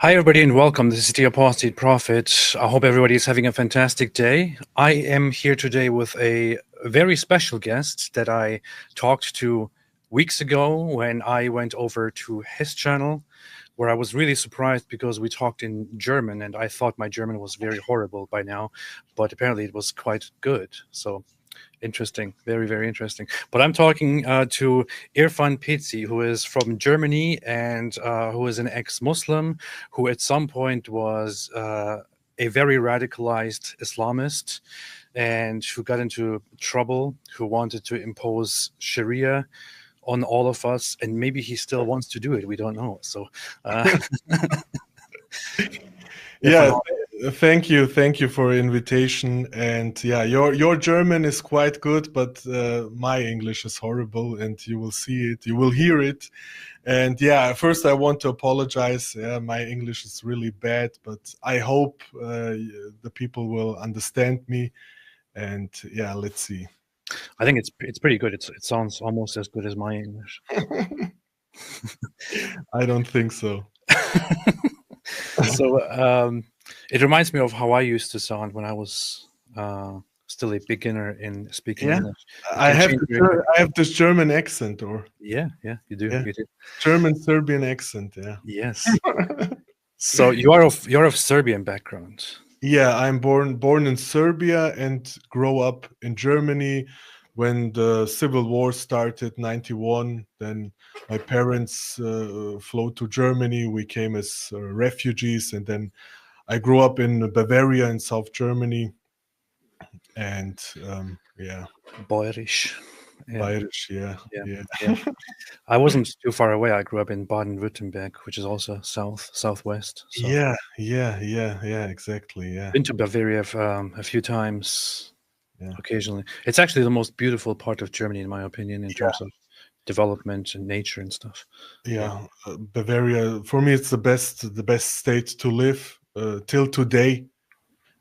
Hi, everybody, and welcome. This is the Apostate Prophet. I hope everybody is having a fantastic day. I am here today with a very special guest that I talked to weeks ago when I went over to his channel, where I was really surprised because we talked in German, and I thought my German was very horrible by now, but apparently it was quite good. So interesting, very, very interesting. But I'm talking to Irfan Peci, who is from Germany and who is an ex-Muslim, who at some point was a very radicalized Islamist and who got into trouble, who wanted to impose Sharia on all of us, and maybe he still wants to do it. We don't know. So, yeah, thank you for invitation. And yeah, your German is quite good, but my English is horrible, and you will see it, you will hear it. And yeah, first I want to apologize. Yeah, my English is really bad, but I hope the people will understand me. And yeah, let's see. I think it's pretty good. It sounds almost as good as my English. I don't think so. So it reminds me of how I used to sound when I was still a beginner in speaking English. I have this German accent, or yeah, you do. Yeah. You do. German Serbian accent. Yeah. Yes. So you're of Serbian background. Yeah, I'm born in Serbia and grow up in Germany. When the civil war started, 91, then my parents flew to Germany. We came as refugees, and then I grew up in Bavaria in South Germany. And yeah, Bairish. Bayerisch, yeah. I wasn't too far away. I grew up in Baden-Württemberg, which is also southwest. So. Yeah, exactly. Yeah. Been to Bavaria a few times. Yeah. Occasionally. It's actually the most beautiful part of Germany, in my opinion, in terms of development and nature and stuff. Yeah, Bavaria, for me, it's the best state to live till today.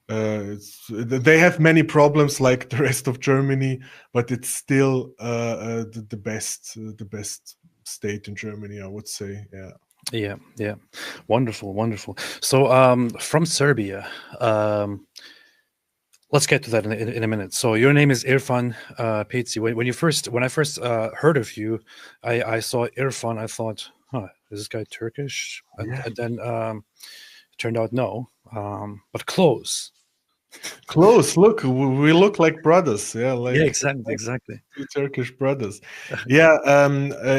They have many problems like the rest of Germany, but it's still the best state in Germany, I would say. Yeah. Wonderful. So from Serbia, let's get to that in a minute. So your name is Irfan Peci. When I first heard of you, I saw Irfan. I thought, is this guy Turkish? And then it turned out no, but close. Look, we look like brothers. Yeah, exactly. Two Turkish brothers. Yeah,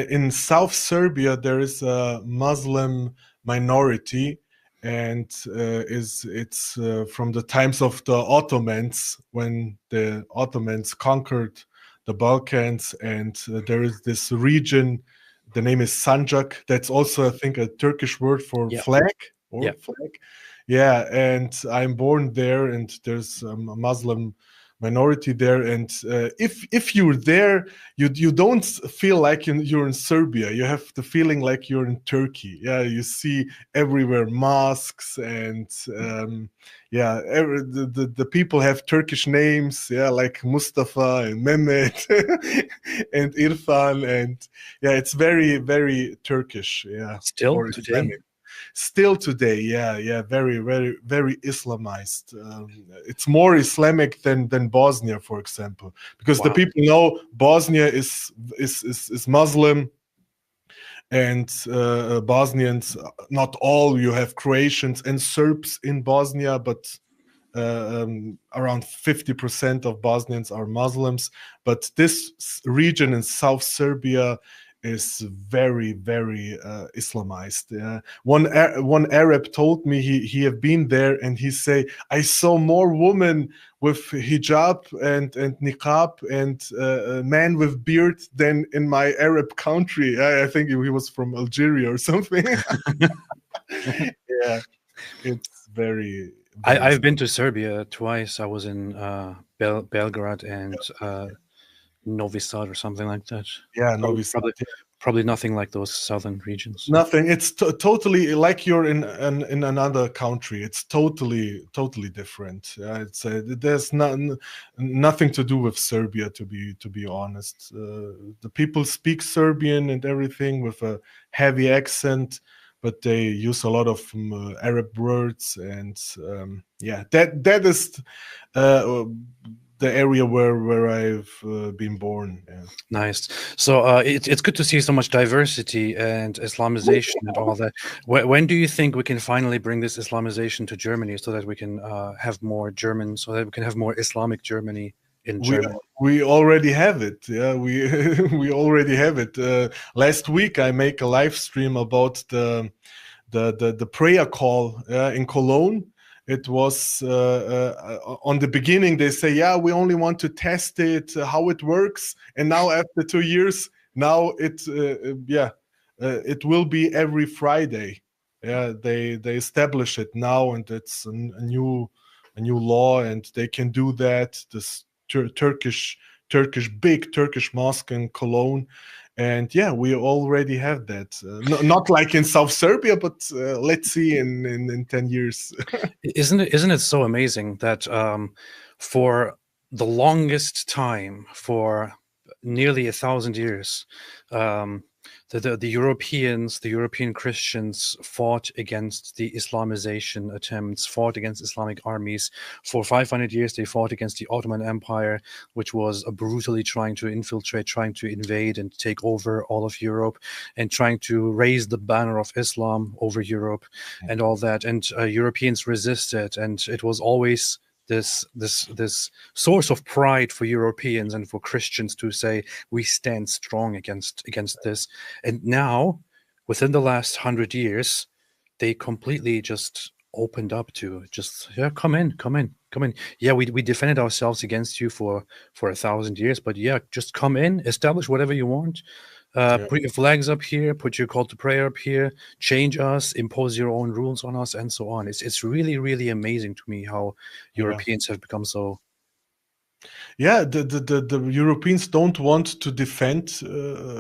in South Serbia there is a Muslim minority, and it's from the times of the Ottomans, when the Ottomans conquered the Balkans, and there is this region. The name is Sanjak. That's also, I think, a Turkish word for flag or flag. Yeah, and I'm born there, and there's a Muslim minority there. And if you're there, you don't feel like you're in Serbia. You have the feeling like you're in Turkey. Yeah, you see everywhere mosques, and the people have Turkish names. Yeah, like Mustafa and Mehmet and Irfan, and yeah, it's very, very Turkish. Yeah, still today. Islamic. Still today, very, very, very Islamized. It's more Islamic than Bosnia, for example, because the people know Bosnia is Muslim, and Bosnians, not all. You have Croatians and Serbs in Bosnia, but around 50% of Bosnians are Muslims. But this region in South Serbia is very, very Islamized. One Arab told me he have been there, and he say, I saw more women with hijab and niqab and men with beard than in my Arab country. I think he was from Algeria or something. Yeah, it's very. I've been to Serbia twice. I was in Belgrade and Novi Sad or something like that. Yeah, Novi Sad. Probably nothing like those southern regions. Nothing. It's totally like you're in another country. It's totally different. It's there's nothing to do with Serbia, to be honest. The people speak Serbian and everything with a heavy accent, but they use a lot of Arab words, and yeah, that is the area where I've been born. Yeah. Nice. So it's good to see so much diversity and Islamization and all that. When do you think we can finally bring this Islamization to Germany so that we can have more Germans, so that we can have more Islamic Germany in Germany? We already have it. Yeah, we we already have it. Last week I make a live stream about the prayer call in Cologne. It was on the beginning they say, yeah, we only want to test it, how it works, and now after 2 years, now it will be every Friday. Yeah, they establish it now, and it's a new law, and they can do that. This Turkish big Turkish mosque in Cologne. And yeah, we already have that. Not like in South Serbia, but let's see in 10 years. Isn't it so amazing that for the longest time, for nearly 1,000 years, the Europeans, the European Christians fought against the Islamization attempts, fought against Islamic armies. For 500 years, they fought against the Ottoman Empire, which was brutally trying to infiltrate, trying to invade and take over all of Europe, and trying to raise the banner of Islam over Europe and all that. And Europeans resisted, and it was always this source of pride for Europeans and for Christians to say we stand strong against this. And now, within the last 100 years, they completely just opened up to just, yeah, come in. Yeah, we defended ourselves against you for 1,000 years, but yeah, just come in, establish whatever you want. Put your flags up here, put your call to prayer up here, change us, impose your own rules on us, and so on. It's really, really amazing to me how Europeans have become so. Yeah, the Europeans don't want to defend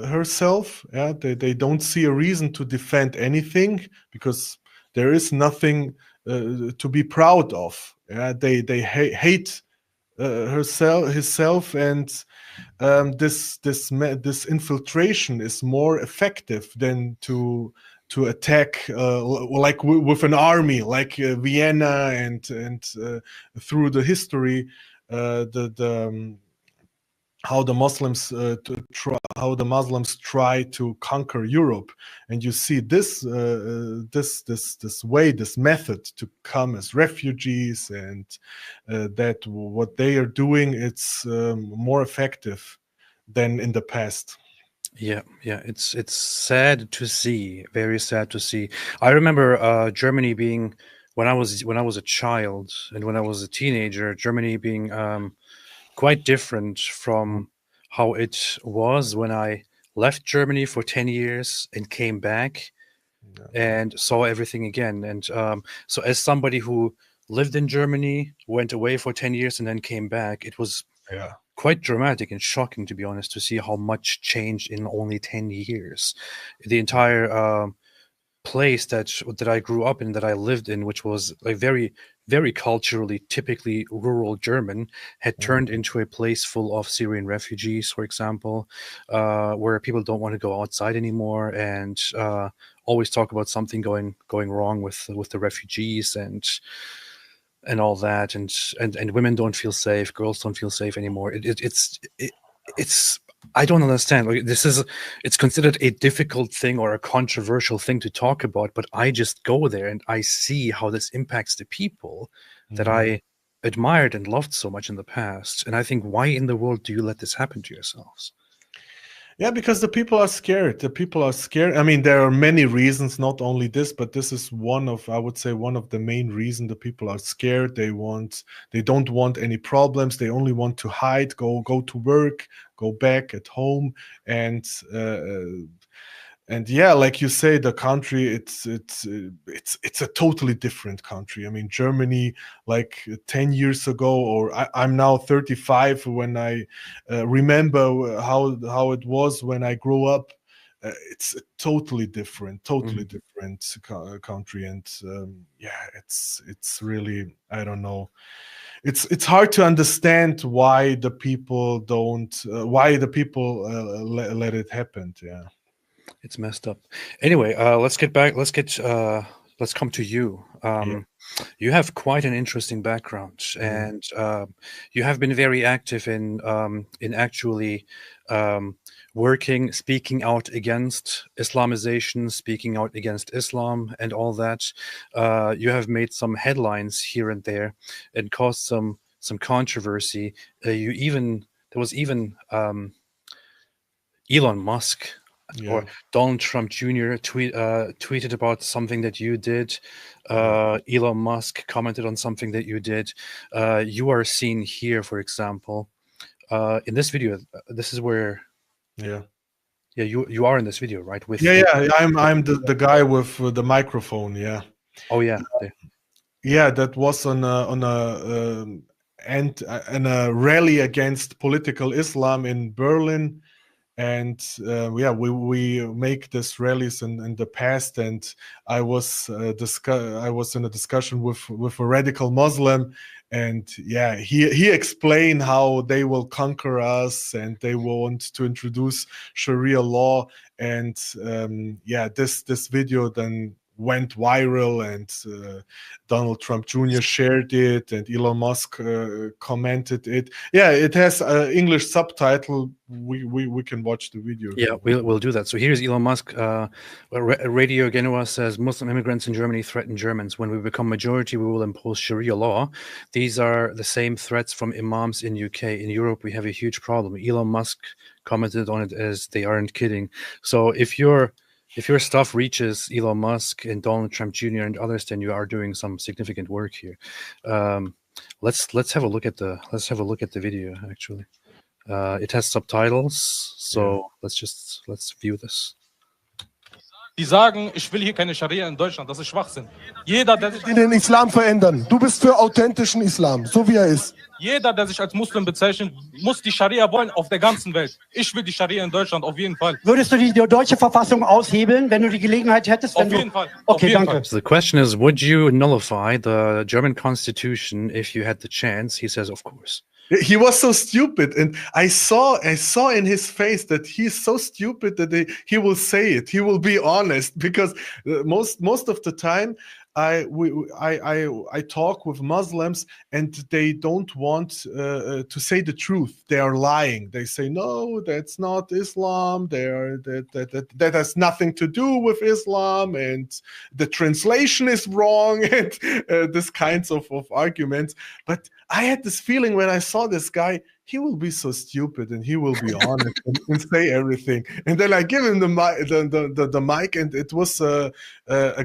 herself. Yeah, they don't see a reason to defend anything because there is nothing to be proud of. Yeah, they hate himself, and this infiltration is more effective than to attack like with an army, like Vienna and through the history, how the Muslims try to conquer Europe, and you see this method to come as refugees, and that what they are doing, it's more effective than in the past. Yeah, it's sad to see, very sad to see. I remember Germany being, when I was a child and when I was a teenager, Germany being quite different from how it was when I left Germany for 10 years and came back and saw everything again. And so as somebody who lived in Germany, went away for 10 years and then came back, it was quite dramatic and shocking, to be honest, to see how much changed in only 10 years. The entire place that I grew up in, that I lived in, which was like very, very culturally, typically rural German, had turned into a place full of Syrian refugees, for example, where people don't want to go outside anymore, and always talk about something going wrong with the refugees and all that, and women don't feel safe, girls don't feel safe anymore. It's I don't understand. Like, it's considered a difficult thing or a controversial thing to talk about, but I just go there and I see how this impacts the people that I admired and loved so much in the past. And I think, why in the world do you let this happen to yourselves? Yeah, because the people are scared. The people are scared. I mean, there are many reasons, not only this, but this is I would say, one of the main reasons. The people are scared. They don't want any problems. They only want to hide, go to work, go back at home, and yeah, like you say, the country, it's a totally different country. I mean, Germany, like 10 years ago, or I'm now 35. When I remember how it was when I grew up, it's a totally different country, and yeah, it's really, I don't know. It's hard to understand why the people don't let it happen. Yeah. It's messed up. Anyway, let's get back. Let's come to you. You have quite an interesting background, and you have been very active in actually speaking out against Islamization, speaking out against Islam, and all that. You have made some headlines here and there, and caused some controversy. There was even Elon Musk. Or Donald Trump Jr. tweeted about something that you did. Elon Musk commented on something that you did. You are seen here, for example, in this video. This is where, you are in this video, right? With I'm the guy with the microphone. Yeah. Oh yeah. That was on a rally against political Islam in Berlin. And we make these rallies in the past, and I was in a discussion with a radical Muslim, and he explained how they will conquer us and they want to introduce Sharia law, and this video then went viral, and Donald Trump Jr. shared it, and Elon Musk commented it. It has English subtitle. We can watch the video. Yeah, we'll do that. So here's Elon Musk. Radio Genua says Muslim immigrants in Germany threaten Germans. When we become majority, we will impose Sharia law. These are the same threats from imams in UK. In Europe, we have a huge problem. Elon Musk commented on it as they aren't kidding. So if your stuff reaches Elon Musk and Donald Trump Jr. and others, then you are doing some significant work here. Let's have a look at the video. Actually, it has subtitles, so let's view this. Die sagen, ich will hier keine Scharia in Deutschland. Das ist Schwachsinn. Jeder, der sich den Islam verändern. Du bist für authentischen Islam, so wie er ist. Jeder, der sich als Muslim bezeichnet, muss die Scharia wollen auf der ganzen Welt. Ich will die Scharia in Deutschland auf jeden Fall. Würdest du die deutsche Verfassung aushebeln, wenn du die Gelegenheit hättest? Auf jeden Fall. Okay, danke. So the question is, would you nullify the German constitution if you had the chance? He says, of course. He was so stupid, and I saw in his face that he's so stupid that he will say it. He will be honest, because most of the time I talk with Muslims, and they don't want to say the truth. They are lying. They say, no, that's not Islam. That has nothing to do with Islam, and the translation is wrong, and this kinds of arguments. But I had this feeling when I saw this guy, he will be so stupid and he will be honest and say everything. And then I give him the mic, and it was a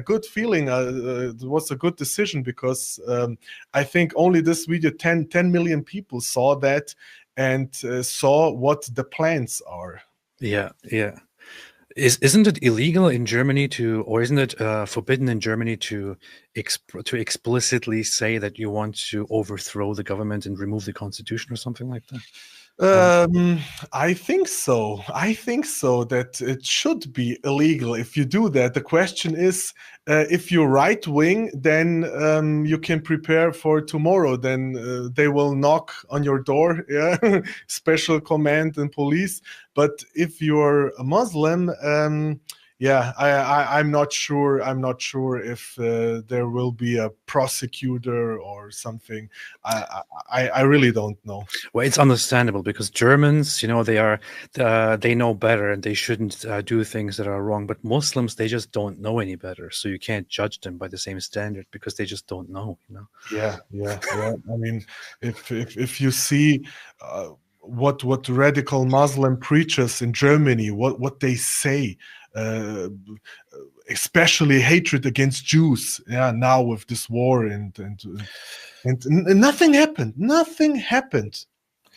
good feeling. It was a good decision, because I think only this video, 10 million people saw that and saw what the plans are. Yeah. Isn't it illegal in Germany or isn't it forbidden in Germany to explicitly say that you want to overthrow the government and remove the constitution or something like that? I think so. That it should be illegal if you do that. The question is, if you're right wing, then you can prepare for tomorrow. Then they will knock on your door, special command and police. But if you're a Muslim, I'm not sure. I'm not sure if there will be a prosecutor or something. I really don't know. Well, it's understandable, because Germans, they know better, and they shouldn't do things that are wrong. But Muslims, they just don't know any better, so you can't judge them by the same standard, because they just don't know. Yeah. I mean, if you see what radical Muslim preachers in Germany, what they say. Especially hatred against Jews. Now with this war and nothing happened.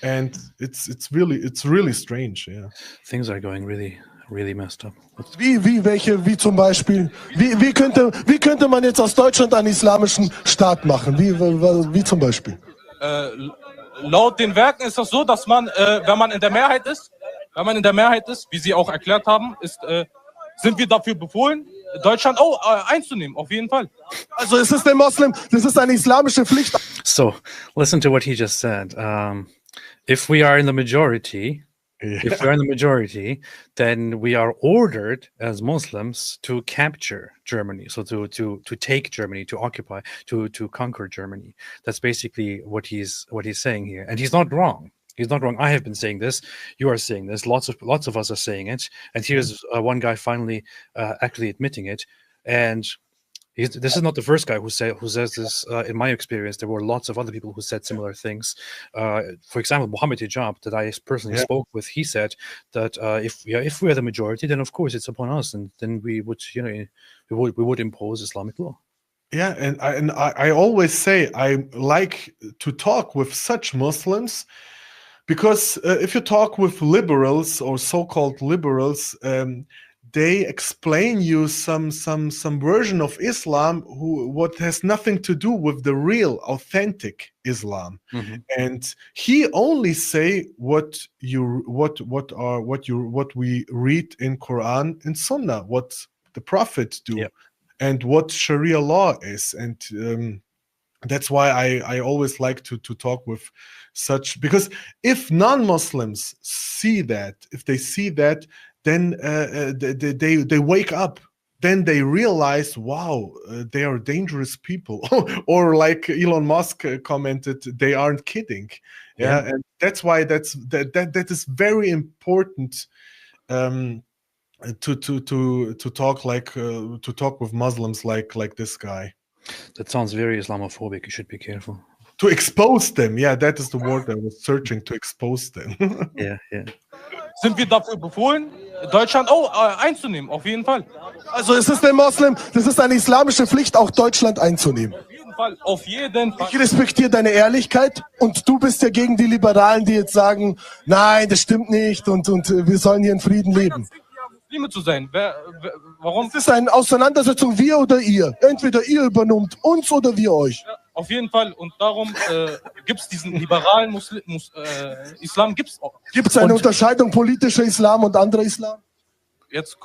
And it's really strange. Yeah, things are going really, really messed up. Wie zum Beispiel? Wie könnte man jetzt aus Deutschland einen islamischen Staat machen? Wie zum Beispiel? Laut den Werken ist das so, dass man, wenn man in der Mehrheit ist, wie Sie auch erklärt haben, sind wir dafür befohlen, Deutschland einzunehmen, auf jeden Fall. Also es ist das ist eine islamische Pflicht. So, listen to what he just said. If we are in the majority, If we're in the majority, then we are ordered as Muslims to capture Germany, so to take Germany, to occupy, to conquer Germany. That's basically what he's saying here, and he's not wrong. He's not wrong. I have been saying this. You are saying this. Lots of us are saying it. And here's one guy finally actually admitting it. And this is not the first guy who says this. In my experience, there were lots of other people who said similar things. For example, Mohammed Hijab, that I personally spoke with, he said that if we are the majority, then of course it's upon us, and then we would we would impose Islamic law. Yeah, and I always say I like to talk with such Muslims, because if you talk with liberals or so-called liberals, they explain you some version of Islam what has nothing to do with the real, authentic Islam, and he only say what we read in Quran and Sunnah, what the Prophet do, and what Sharia law is, and that's why I always like to talk with such, because if non-Muslims see that, then they wake up. Then they realize, wow, they are dangerous people. Or like Elon Musk commented, they aren't kidding. Yeah, and that's why that is very important to talk to talk with Muslims like this guy. That sounds very Islamophobic. You should be careful. To expose them, yeah, that is the word I was searching. To expose them. Yeah. Sind wir dafür befohlen, Deutschland einzunehmen? Auf jeden Fall. Also es ist ein Moslem, das ist eine islamische Pflicht, auch Deutschland einzunehmen. Auf jeden Fall, auf jeden Fall. Ich respektiere deine Ehrlichkeit, und du bist ja gegen die Liberalen, die jetzt sagen, nein, das stimmt nicht, und wir sollen hier in Frieden leben. Muslime zu sein. Warum? Es ist eine Auseinandersetzung, wir oder ihr. Entweder ihr übernimmt uns oder wir euch. Ja, auf jeden Fall. Und darum gibt es diesen liberalen Islam. Gibt es eine Unterscheidung politischer Islam und anderer Islam? Jetzt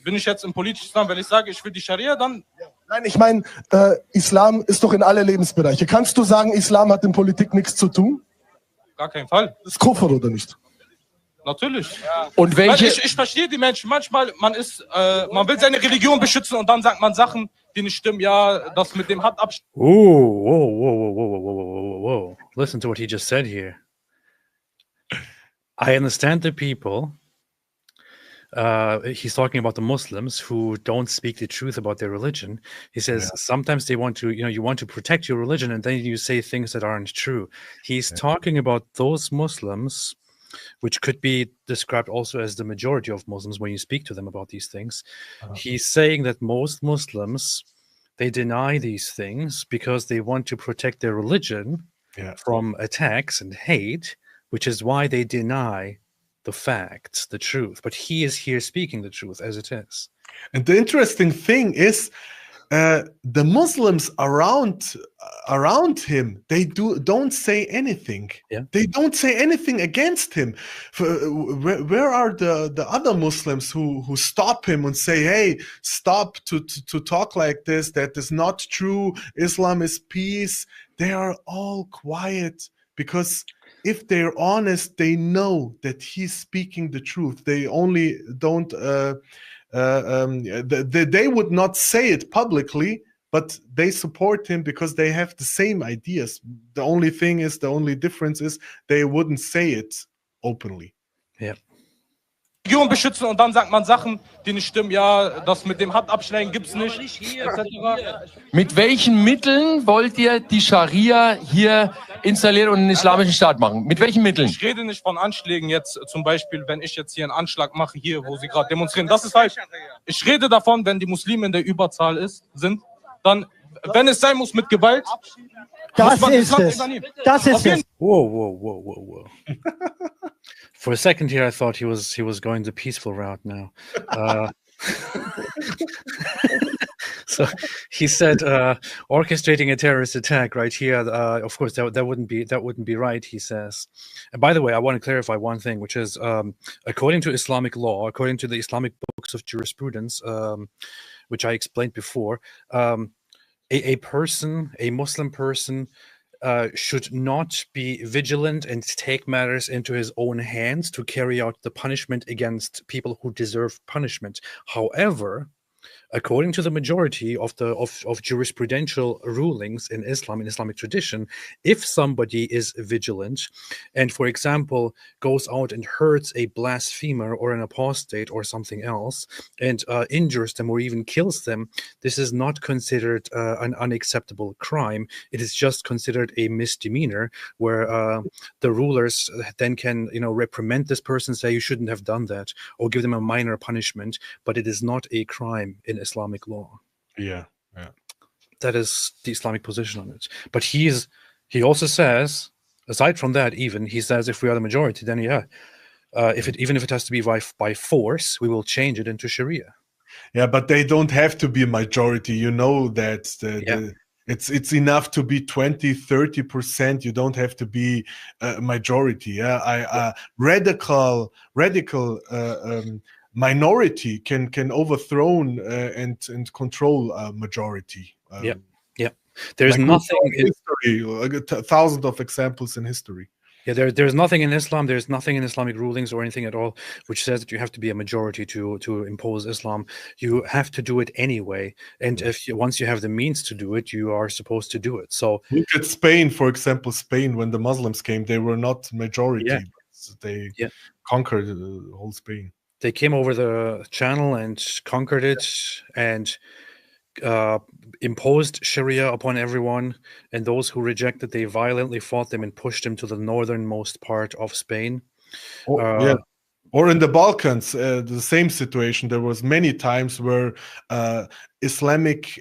bin ich jetzt im politischen Islam, wenn ich sage, ich will die Scharia, dann... Nein, ich meine, Islam ist doch in alle Lebensbereiche. Kannst du sagen, Islam hat in Politik nichts zu tun? Gar keinen Fall. Das ist Kufr, oder nicht? Natürlich. Ja. Und welche? Ich verstehe die Menschen. Manchmal, man will seine Religion beschützen und dann sagt man Sachen, die nicht stimmen. Ja, das mit dem hat Abstand. Whoa. Listen to what he just said here. I understand the people. He's talking about the Muslims who don't speak the truth about their religion. He says sometimes they want to, you want to protect your religion, and then you say things that aren't true. He's talking about those Muslims, which could be described also as the majority of Muslims when you speak to them about these things. He's saying that most Muslims, they deny these things because they want to protect their religion from attacks and hate, which is why they deny the facts, the truth. But he is here speaking the truth as it is. And the interesting thing is, the Muslims around him, they don't say anything. They don't say anything against him. Where are the other Muslims who stop him and say, hey, stop to talk like this? That is not true. Islam is peace. They are all quiet, because if they're honest, they know that he's speaking the truth. They only don't they would not say it publicly, but they support him because they have the same ideas. The only difference is they wouldn't say it openly. Yeah. Religion beschützen und dann sagt man Sachen, die nicht stimmen. Ja, das mit dem Hand abschneiden gibt's nicht. Etc. Mit welchen Mitteln wollt ihr die Scharia hier installieren und einen islamischen Staat machen? Mit welchen Mitteln? Ich rede nicht von Anschlägen jetzt, zum Beispiel, wenn ich jetzt hier einen Anschlag mache, hier, wo sie gerade demonstrieren. Das ist falsch. Ich rede davon, wenn die Muslime in der Überzahl sind, dann, wenn es sein muss, mit Gewalt. Das ist es. Das ist es. Whoa. For a second here, I thought he was going the peaceful route now. So he said orchestrating a terrorist attack right here. Of course, that wouldn't be right. He says. And by the way, I want to clarify one thing, which is according to Islamic law, according to the Islamic books of jurisprudence, which I explained before, a Muslim person should not be vigilant and take matters into his own hands to carry out the punishment against people who deserve punishment. However, according to the majority of jurisprudential rulings in Islam, in Islamic tradition, if somebody is vigilant and, for example, goes out and hurts a blasphemer or an apostate or something else and injures them or even kills them, this is not considered an unacceptable crime. It is just considered a misdemeanor where the rulers then can, reprimand this person, say you shouldn't have done that, or give them a minor punishment, but it is not a crime in Islamic law. Yeah. That is the Islamic position on it. But he also says, aside from that, even he says, if we are the majority, then even if it has to be by force, we will change it into Sharia. Yeah, but they don't have to be a majority. You know that it's enough to be 20-30%. You don't have to be a majority. Yeah, radical minority can overthrow and control a majority. There's nothing in history. Thousands of examples in history. Yeah, there's nothing in Islam. There's nothing in Islamic rulings or anything at all which says that you have to be a majority to impose Islam. You have to do it anyway, and once you have the means to do it, you are supposed to do it. So look at Spain, for example. Spain, when the Muslims came, they were not majority. Yeah. They conquered the whole Spain. They came over the channel and conquered it and imposed Sharia upon everyone, and those who rejected, they violently fought them and pushed them to the northernmost part of Spain. Or in the Balkans, the same situation. There was many times where Islamic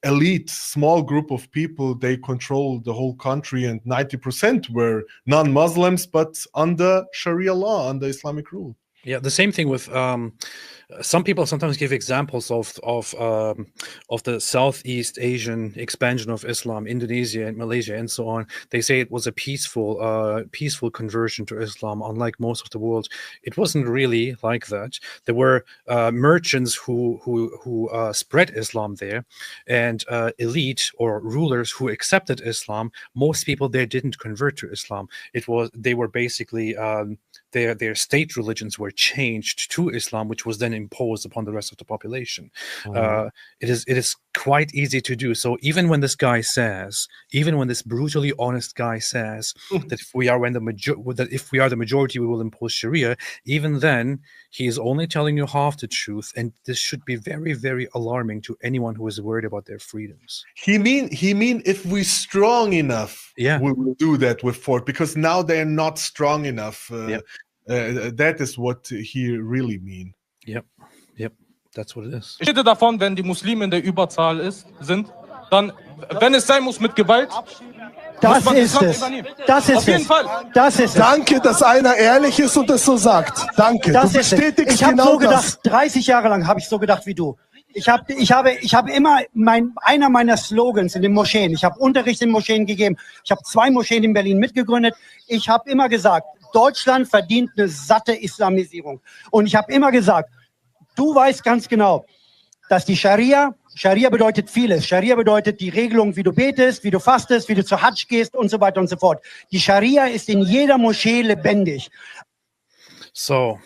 elite, small group of people, they controlled the whole country, and 90% were non-Muslims, but under Sharia law, under Islamic rule. Yeah, the same thing with some people sometimes give examples of the Southeast Asian expansion of Islam, Indonesia and Malaysia and so on. They say it was a peaceful conversion to Islam, unlike most of the world. It wasn't really like that. There were merchants who spread Islam there, and elite or rulers who accepted Islam. Most people there didn't convert to Islam. They were basically their state religions were changed to Islam, which was then imposed upon the rest of the population. It is quite easy to do. So even when this brutally honest guy says that if we are the majority, we will impose Sharia, even then he is only telling you half the truth, and this should be very, very alarming to anyone who is worried about their freedoms. He mean if we're strong enough, we will do that with force, because now they're not strong enough. That is what he really mean. Yep, that's what it is. Ich rede davon, wenn die Muslime in der Überzahl sind, dann, wenn es sein muss mit Gewalt, das ist es. Das ist auf jeden es. Fall. Das ist es. Danke, dass einer ehrlich ist und das so sagt. Danke. Das Du ist es. bestätigst Ich habe genau so gedacht, das. 30 Jahre lang habe ich so gedacht wie du. Ich habe immer einer meiner Slogans in den Moscheen. Ich habe Unterricht in Moscheen gegeben. Ich habe 2 Moscheen in Berlin mitgegründet. Ich habe immer gesagt, Deutschland verdient eine satte Islamisierung. Und ich habe immer gesagt, du weißt ganz genau, dass die Scharia bedeutet vieles. Scharia bedeutet die Regelung, wie du betest, wie du fastest, wie du zur Hajj gehst und so weiter und so fort. Die Scharia ist in jeder Moschee lebendig. So,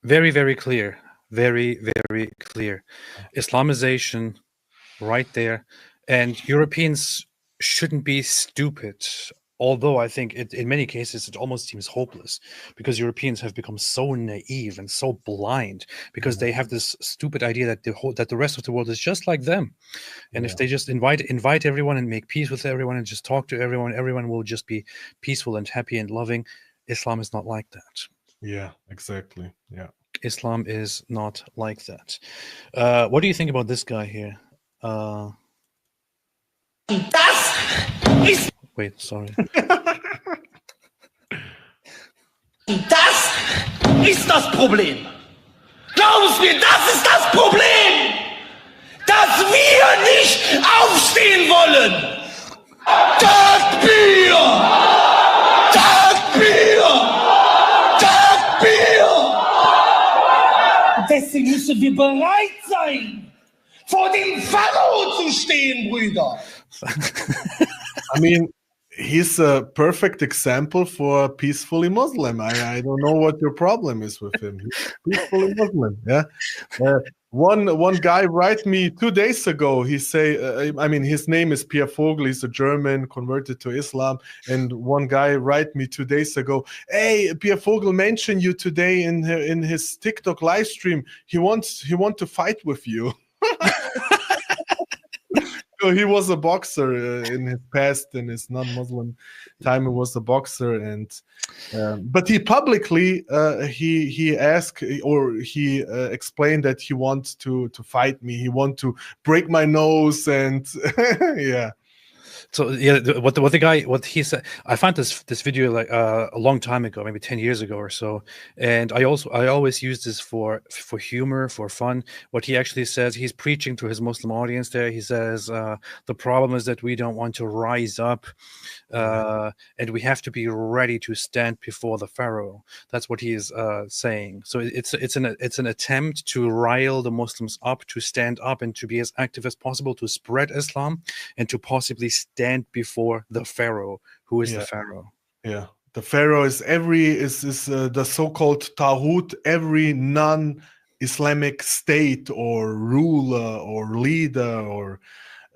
very, very clear. Very, very clear. Islamization right there. And Europeans shouldn't be stupid. Although I think in many cases it almost seems hopeless, because Europeans have become so naive and so blind, because they have this stupid idea that the rest of the world is just like them, and if they just invite everyone and make peace with everyone and just talk to everyone, everyone will just be peaceful and happy and loving. Islam is not like that. Yeah, exactly. Yeah, Islam is not like that. What do you think about this guy here? Wait, sorry. Das ist das Problem. Glauben Sie mir, das ist das Problem, dass wir nicht aufstehen wollen. Takbir! Takbir! Takbir! Deswegen müssen wir bereit sein, vor dem Pharao zu stehen, Brüder. I mean, he's a perfect example for a peacefully Muslim. I don't know what your problem is with him. He's peacefully Muslim. Yeah. One guy write me 2 days ago. He say, I mean, his name is Pierre Vogel. He's a German converted to Islam. And one guy write me 2 days ago. Hey, Pierre Vogel mentioned you today in his TikTok live stream. He want to fight with you. So he was a boxer in his past, in his non-Muslim time. He was a boxer, and but he publicly he asked, or he explained that he wants to fight me. He want to break my nose, and yeah. So yeah, what he said, I found this video like a long time ago, maybe 10 years ago or so, and I always use this for humor, for fun. What he actually says, he's preaching to his Muslim audience there. He says the problem is that we don't want to rise up, and we have to be ready to stand before the Pharaoh. That's what he is saying. So it's an attempt to rile the Muslims up, to stand up, and to be as active as possible, to spread Islam, and to possibly stand before the Pharaoh. Who is the Pharaoh? Yeah, the Pharaoh is the so-called Taghut, every non-Islamic state or ruler or leader, or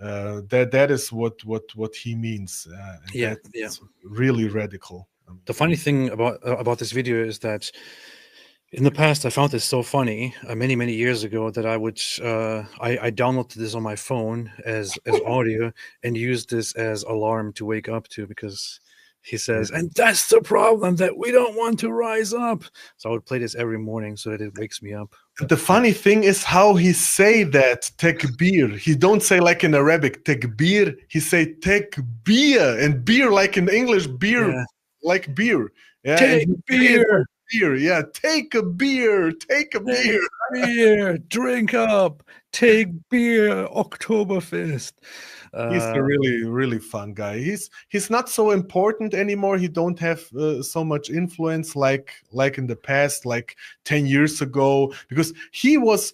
that is what he means. That's really radical. The funny thing about this video is that in the past, I found this so funny many years ago that I downloaded this on my phone as audio and used this as alarm to wake up to, because he says, and that's the problem, that we don't want to rise up. So I would play this every morning so that it wakes me up. The funny thing is how he say that, takbir. He don't say like in Arabic, takbir. He say takbir, and beer like in English, beer, like beer. Yeah, take beer. Beer, yeah, take a beer, take a beer. Beer, drink up, take beer, Oktoberfest. He's a really fun guy. He's not so important anymore. He don't have so much influence like in the past, like 10 years ago, because he was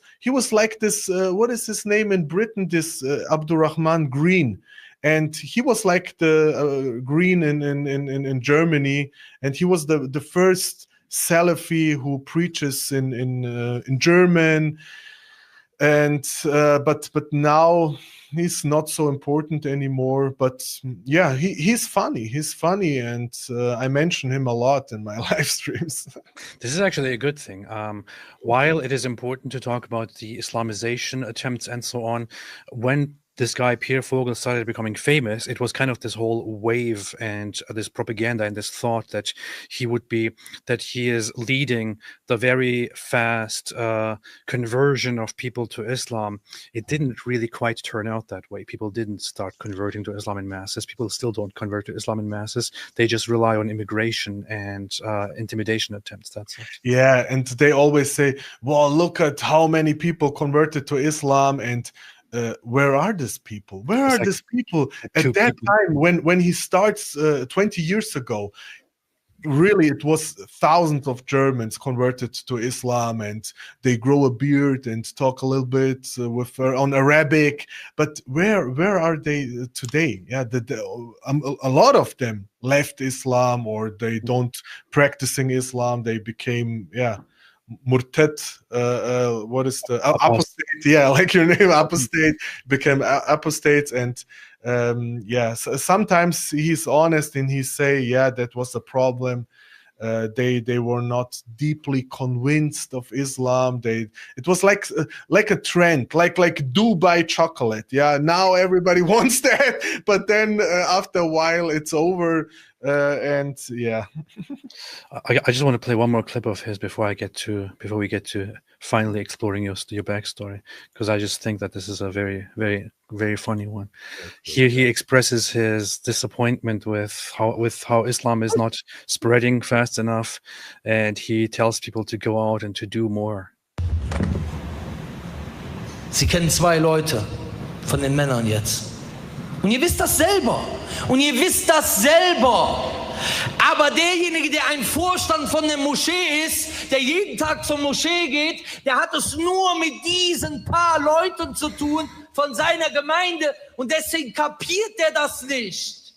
like this. What is his name in Britain? This Abdurrahman Green. And he was like the Green in Germany, and he was the first Salafi who preaches in German, and but now he's not so important anymore. But yeah, he's funny, and I mention him a lot in my live streams. This is actually a good thing. While it is important to talk about the Islamization attempts and so on, when this guy Pierre Vogel started becoming famous, it was kind of this whole wave and this propaganda and this thought that he is leading the very fast conversion of people to Islam. It didn't really quite turn out that way. People didn't start converting to Islam in masses. People still don't convert to Islam in masses. They just rely on immigration and intimidation attempts. That's it. Yeah, and they always say, well, look at how many people converted to Islam, and where are these people? Where are these people at that time when he starts 20 years ago? Really, it was thousands of Germans converted to Islam, and they grow a beard and talk a little bit on Arabic. But where are they today? Yeah, a lot of them left Islam, or they don't practicing Islam. They became Murtad, what is the apostate? Yeah, like your name, apostate, became apostates, and so sometimes he's honest and he say, that was a problem. They were not deeply convinced of Islam. It was like a trend, like Dubai chocolate. Yeah, now everybody wants that, but then after a while it's over. And yeah, I just want to play one more clip of his before we get to finally exploring your backstory, because I just think that this is a very, very, very funny one. Here he expresses his disappointment with how Islam is not spreading fast enough, and he tells people to go out and to do more. Sie kennen 2 Leute von den Männern jetzt. Und ihr wisst das selber. Aber derjenige, der ein Vorstand von der Moschee ist, der jeden Tag zur Moschee geht, der hat es nur mit diesen paar Leuten zu tun von seiner Gemeinde, und deswegen kapiert er das nicht.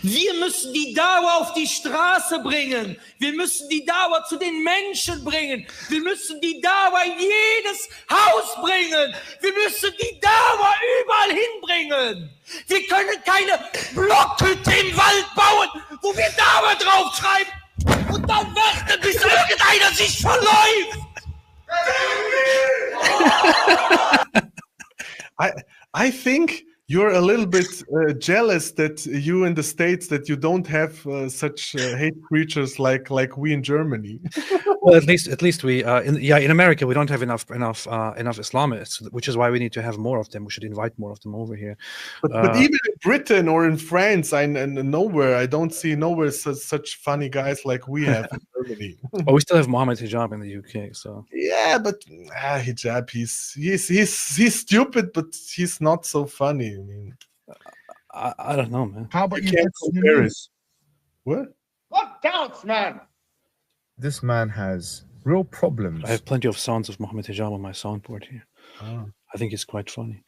Wir müssen die Dauer auf die Straße bringen. Wir müssen die Dauer zu den Menschen bringen. Wir müssen die Dauer in jedes Haus bringen. Wir müssen die Dauer überall hinbringen. Wir können keine Blockhütte im Wald bauen, wo wir Dauer draufschreiben und dann warten, bis irgendeiner sich verläuft. I think you're a little bit jealous that you in the States that you don't have such hate creatures like we in Germany. Well, at least we in America we don't have enough Islamists, which is why we need to have more of them. We should invite more of them over here. But even in Britain or in France, I don't see nowhere such funny guys like we have in Germany. But we still have Mohammed Hijab in the UK, so yeah, but Hijab, he's stupid, but he's not so funny. I mean, I don't know, man. How about you? Compare it. What counts, man? This man has real problems. I have plenty of sounds of Mohammed Hijab on my soundboard here. I think it's quite funny.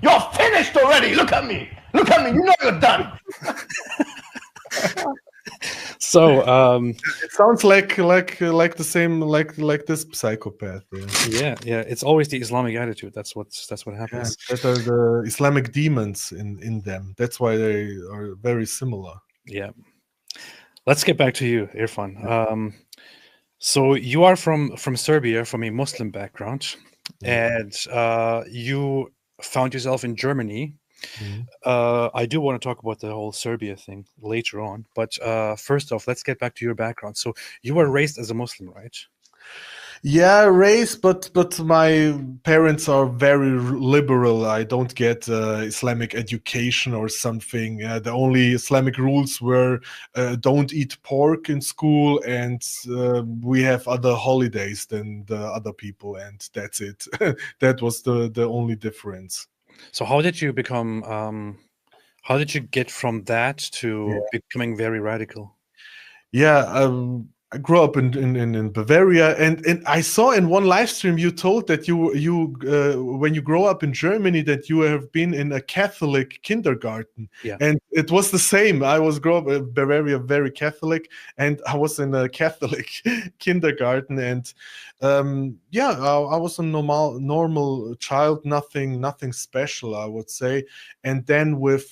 You're finished already. Look at me. Look at me. You know you're done. So it sounds like the same like this psychopath. Yeah. It's always the Islamic attitude. That's what happens. Yeah, that are the Islamic demons in them. That's why they are very similar. Yeah. Let's get back to you, Irfan. So you are from Serbia, from a Muslim background, and you found yourself in Germany. I do want to talk about the whole Serbia thing later on, but first off, let's get back to your background. So you were raised as a Muslim, right? Yeah, raised, but my parents are very liberal. I don't get Islamic education or something. The only Islamic rules were don't eat pork in school, and we have other holidays than the other people, and that's it. That was the only difference. So how did you become? How did you get from that to becoming very radical? Yeah. I grew up in Bavaria, and I saw in one live stream you told that you when you grow up in Germany that you have been in a Catholic kindergarten, and it was the same. I was grew up in Bavaria, very Catholic, and I was in a Catholic kindergarten, and I was a normal child, nothing special, I would say. And then with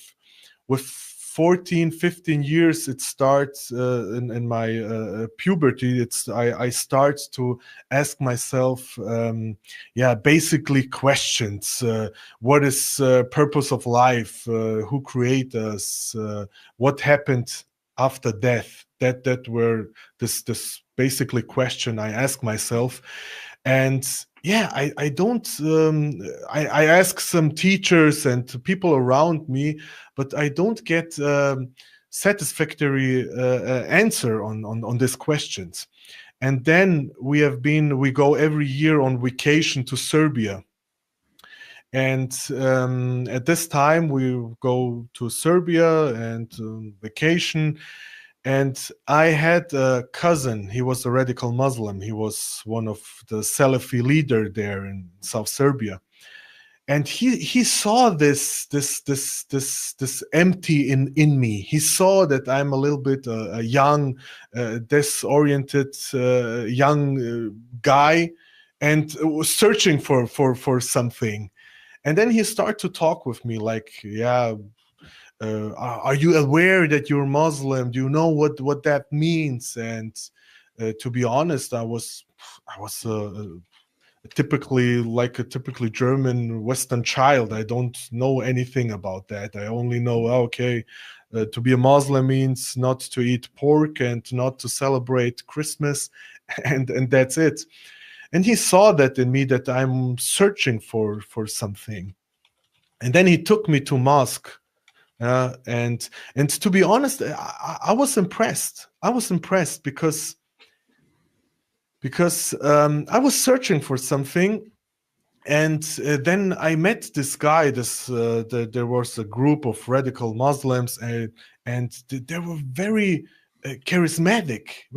14, 15 years, it starts in my puberty. I start to ask myself, basically questions. What is purpose of life? Who created us? What happened after death? That were this basically question I ask myself. And I don't. I ask some teachers and people around me, but I don't get satisfactory answer on these questions. And then we go every year on vacation to Serbia. And at this time we go to Serbia and vacation. And I had a cousin. He was a radical Muslim. He was one of the Salafi leader there in South Serbia, and he saw this empty in me. He saw that I'm a little bit a young, disoriented young guy, and was searching for something. And then he started to talk with me like, are you aware that you're Muslim? Do you know what that means? And to be honest, I was typically like a typically German Western child. I don't know anything about that. I only know, to be a Muslim means not to eat pork and not to celebrate Christmas, and that's it. And he saw that in me, that I'm searching for something. And then he took me to mosque. And to be honest, I was impressed. I was impressed because I was searching for something, and then I met this guy. There was a group of radical Muslims, and they were very charismatic,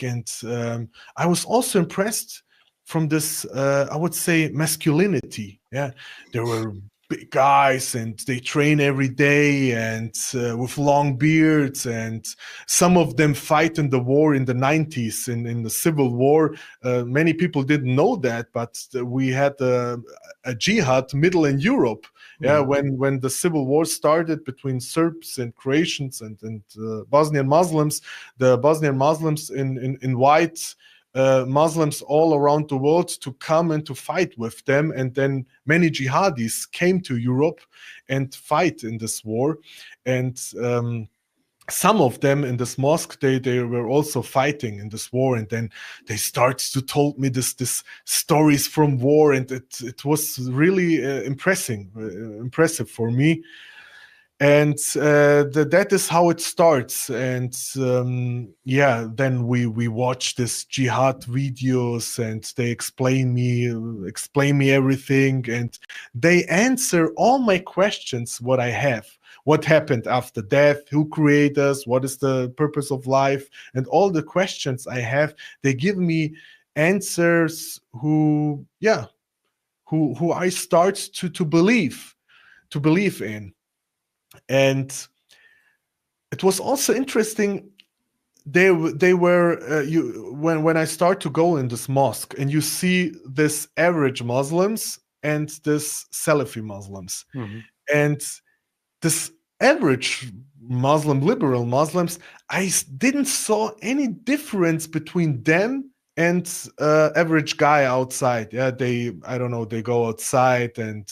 and I was also impressed from this, I would say, masculinity. Yeah, they were big guys, and they train every day, and with long beards, and some of them fight in the war in the 90s, in the civil war. Many people didn't know that, but we had a jihad middle in Europe. Yeah, when the civil war started between Serbs and Croatians and Bosnian Muslims, the Bosnian Muslims invite Muslims all around the world to come and to fight with them, and then many jihadis came to Europe and fight in this war, and some of them in this mosque, they were also fighting in this war, and then they started to told me this stories from war, and it was really impressive for me. And that is how it starts. And then we watch this jihad videos, and they explain me everything, and they answer all my questions, what I have. What happened after death? Who created us? What is the purpose of life? And all the questions I have, they give me answers who I start to believe in. And it was also interesting. They were when I start to go in this mosque, and you see this average Muslims and this Salafi Muslims, and this average Muslim, liberal Muslims, I didn't saw any difference between them and average guy outside. Yeah, they go outside and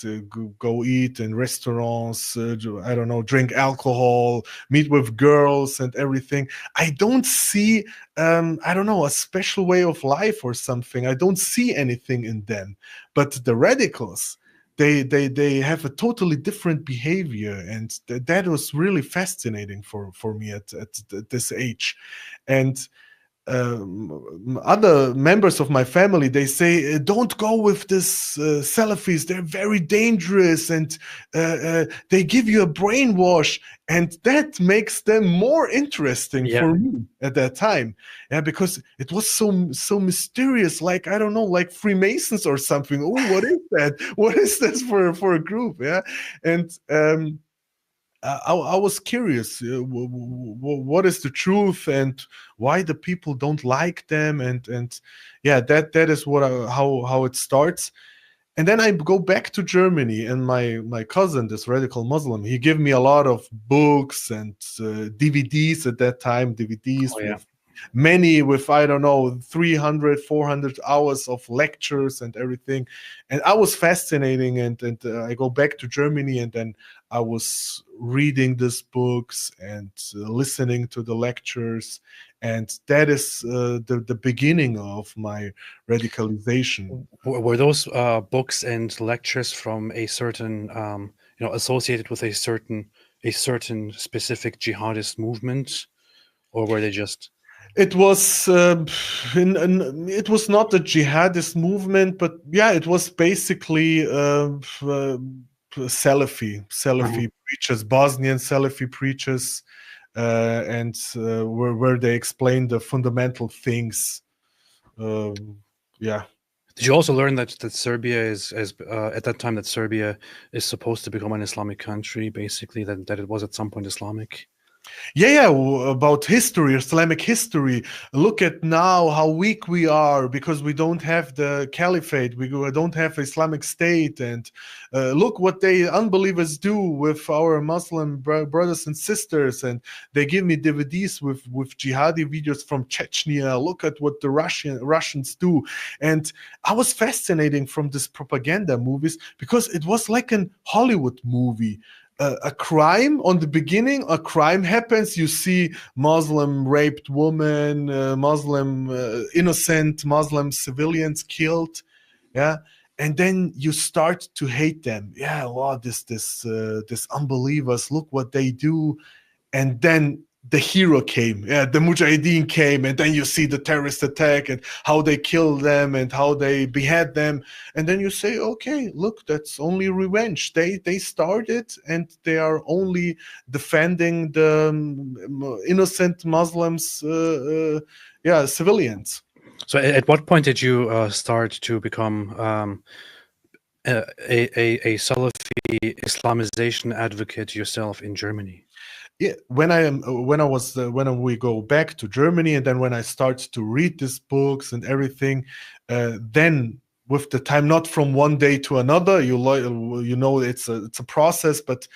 go eat in restaurants, drink alcohol, meet with girls and everything. I don't see a special way of life or something. I don't see anything in them. But the radicals, they have a totally different behavior, and that was really fascinating for me at this age. And other members of my family, they say, don't go with this Salafis, they're very dangerous, and they give you a brainwash, and that makes them more interesting for me at that time. Yeah, because it was so mysterious, like, I don't know, like Freemasons or something. Oh, what is that? What is this for a group? Yeah. And I was curious, what is the truth, and why the people don't like them, and yeah, that is how it starts. And then I go back to Germany, and my cousin, this radical Muslim, he gave me a lot of books and DVDs at that time, with many, with, I don't know, 300, 400 hours of lectures and everything. And I was fascinating, and I go back to Germany, and then I was reading these books and listening to the lectures. And that is the beginning of my radicalization. Were those books and lectures from a certain, associated with a certain specific jihadist movement, or were they just? It was it was not a jihadist movement, but yeah, it was basically Salafi preachers, Bosnian Salafi preachers, and where they explain the fundamental things. Did you also learn that Serbia is, at that time, that Serbia is supposed to become an Islamic country, basically, that it was at some point Islamic? Yeah, about history, Islamic history. Look at now how weak we are because we don't have the caliphate, we don't have Islamic State, and look what they unbelievers do with our Muslim brothers and sisters, and they give me DVDs with jihadi videos from Chechnya. Look at what the Russians do. And I was fascinated from this propaganda movies because it was like an Hollywood movie. A crime on the beginning, a crime happens, you see Muslim raped woman, innocent Muslim civilians killed, yeah, and then you start to hate them. Yeah, wow, this unbelievers, look what they do. And then the hero came, the Mujahideen came, and then you see the terrorist attack and how they kill them and how they behead them, and then you say, okay, look, that's only revenge. They started, and they are only defending the innocent Muslims, civilians. So at what point did you start to become a Salafi Islamization advocate yourself in Germany? Yeah, when we go back to Germany, and then when I start to read these books and everything, then with the time, not from one day to another, you know, it's a process, but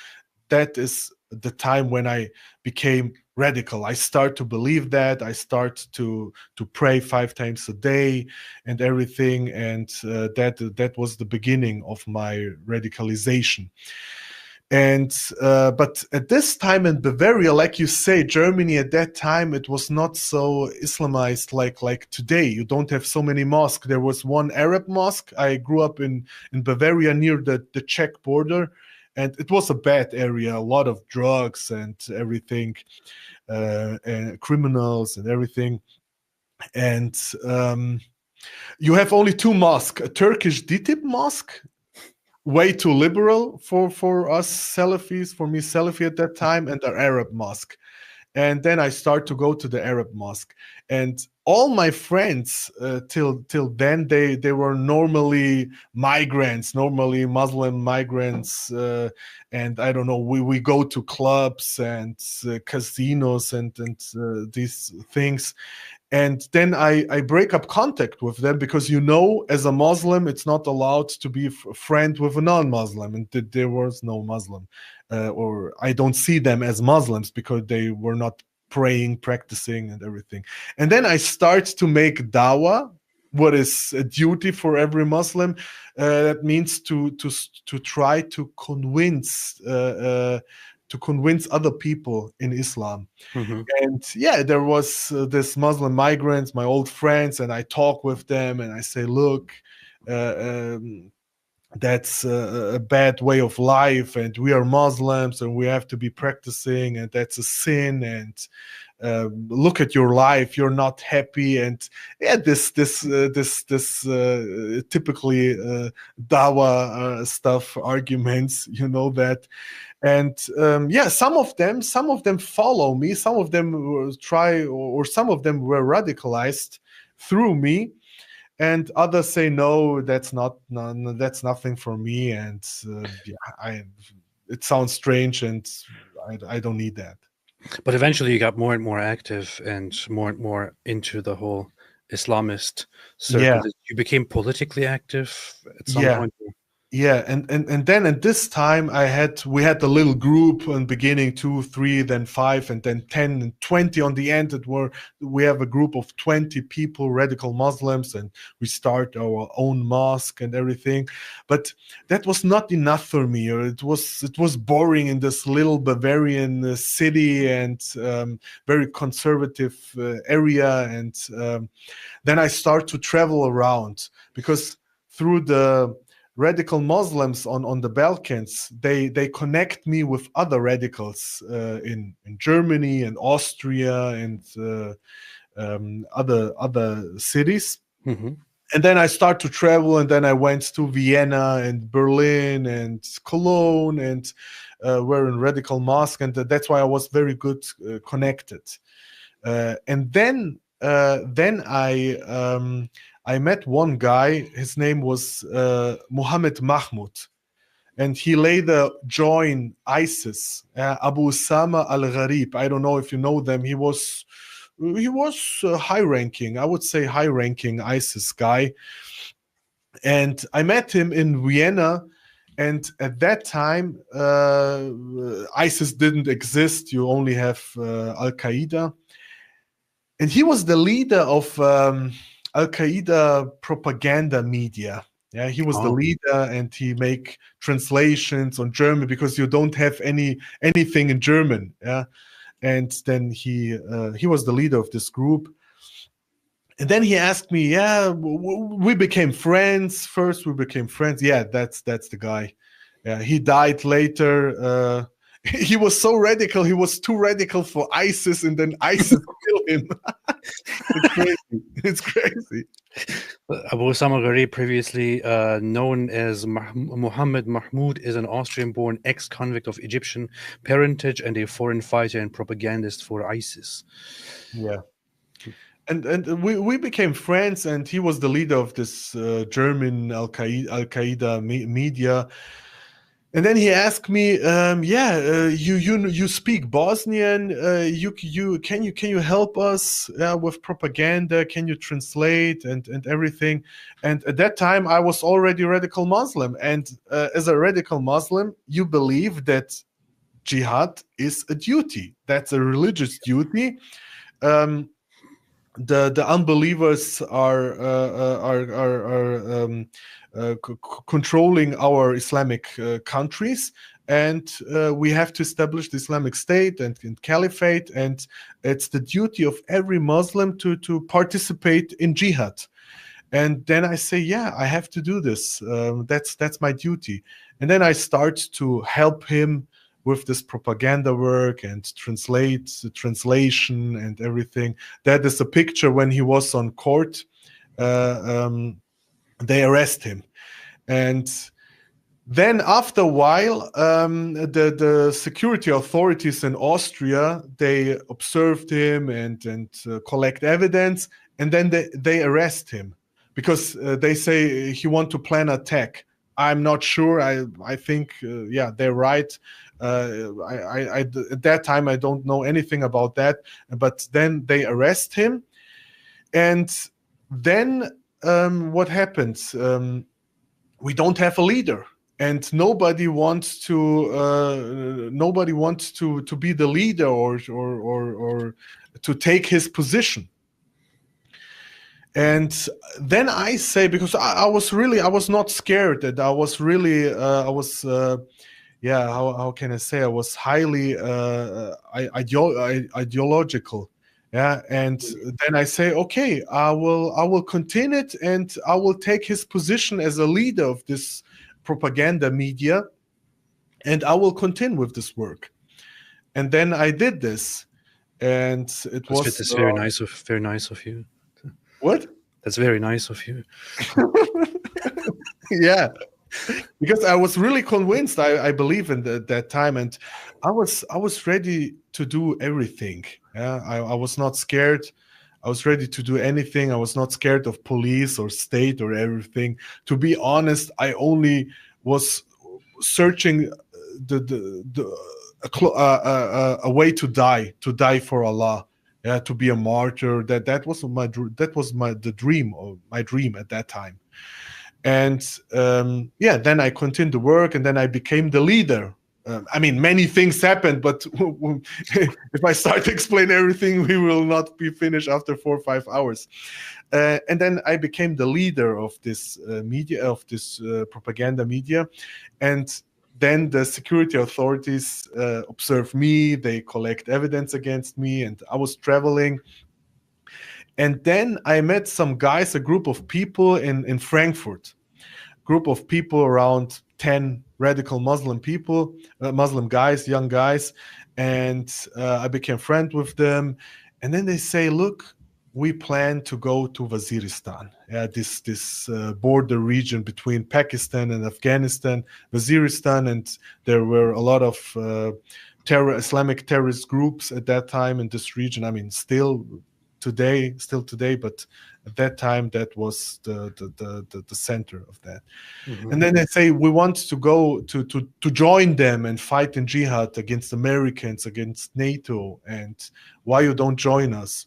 that is the time when I became radical. I start to believe that. I start to pray 5 times a day and everything, and that was the beginning of my radicalization. And but at this time in Bavaria, like you say, Germany at that time, it was not so Islamized like today. You don't have so many mosques. There was one Arab mosque. I grew up in Bavaria near the Czech border, and it was a bad area, a lot of drugs and everything, and criminals and everything. And you have only 2 mosques, a Turkish DİTİB mosque, way too liberal for us Salafis, for me Salafi at that time, and the Arab mosque. And then I start to go to the Arab mosque, and all my friends till then, they were normally migrants, normally Muslim migrants, and I don't know, we go to clubs and casinos and these things. And then I break up contact with them, because, you know, as a Muslim, it's not allowed to be a friend with a non-Muslim, and there was no Muslim, or I don't see them as Muslims because they were not praying, practicing, and everything. And then I start to make dawah, what is a duty for every Muslim. That means to try to convince other people in Islam. Mm-hmm. And yeah, there was this Muslim migrants, my old friends, and I talk with them and I say, look, that's a bad way of life, and we are Muslims and we have to be practicing, and that's a sin, and look at your life, you're not happy. And yeah, this typically dawah stuff, arguments, you know that. And yeah, some of them follow me, some of them try, or some of them were radicalized through me, and others say, no, that's nothing for me. And yeah, it sounds strange, and I don't need that. But eventually you got more and more active and more into the whole Islamist circle. Yeah. You became politically active at some point. Yeah, and then at this time we had a little group in beginning, 2, 3, then 5, and then 10 and 20 on the end. We have a group of 20 people, radical Muslims, and we start our own mosque and everything. But that was not enough for me. It was boring in this little Bavarian city, and very conservative area. And then I start to travel around, because through the radical Muslims on the Balkans, they connect me with other radicals in Germany and Austria and other cities. Mm-hmm. And then I start to travel, and then I went to Vienna and Berlin and Cologne, and were in radical mosque, and that's why I was very good connected. And then I met one guy. His name was Muhammad Mahmoud, and he later joined ISIS. Abu Usama al-Gharib. I don't know if you know them. He was high-ranking, I would say high-ranking ISIS guy. And I met him in Vienna. And at that time, ISIS didn't exist. You only have Al-Qaeda. And he was the leader of Al-Qaeda propaganda media. Yeah, he was the leader, and he make translations on German, because you don't have anything in German. Yeah, and then he was the leader of this group. And then he asked me, yeah, we became friends. First, we became friends. Yeah, that's the guy. Yeah, he died later. He was so radical. He was too radical for ISIS, and then ISIS killed him. It's crazy. It's crazy. Abu Usama Gharib, previously known as Muhammad Mahmoud, is an Austrian-born ex-convict of Egyptian parentage and a foreign fighter and propagandist for ISIS. Yeah. and we became friends, and he was the leader of this German Al-Qaeda media. And then he asked me, you speak Bosnian? Can you help us with propaganda? Can you translate and everything? And at that time, I was already radical Muslim, and as a radical Muslim, you believe that jihad is a duty. That's a religious duty. The unbelievers are controlling our Islamic countries, and we have to establish the Islamic State and caliphate, and it's the duty of every Muslim to participate in jihad. And then I say, yeah, I have to do this. That's my duty. And then I start to help him with this propaganda work and translation and everything. That is a picture when he was on court. They arrest him. And then after a while, the security authorities in Austria, they observed him and collect evidence, and then they arrest him because they say he want to plan attack. I'm not sure. I think, they're right. At that time, I don't know anything about that. But then they arrest him. And then what happens? We don't have a leader. And nobody wants to be the leader or to take his position. And then I say, because I was not scared, that I was really how can I say, I was highly ideological. Yeah, and then I say, okay, I will continue it, and I will take his position as a leader of this propaganda media, and I will continue with this work. And then I did this, and That's very nice of you. What? That's very nice of you. Yeah, because I was really convinced. I believe in that time, and I was ready to do everything. Yeah, I was not scared. I was ready to do anything. I was not scared of police or state or everything. To be honest, I only was searching a way to die for Allah. Yeah, to be a martyr. That was the dream, or my dream at that time. And then I continued to work, and then I became the leader. Many things happened, but if I start to explain everything, we will not be finished after 4 or 5 hours. And then I became the leader of this media, of this propaganda media, and then the security authorities observe me. They collect evidence against me, and I was traveling. And then I met some guys, a group of people in Frankfurt, group of people around 10 radical Muslim people, Muslim guys, young guys, and I became friends with them. And then they say, look, we plan to go to Waziristan, this border region between Pakistan and Afghanistan, Waziristan, and there were a lot of Islamic terrorist groups at that time in this region. Still today, but at that time that was the center of that. Mm-hmm. And then they say, we want to go to join them and fight in jihad against Americans, against NATO, and why you don't join us?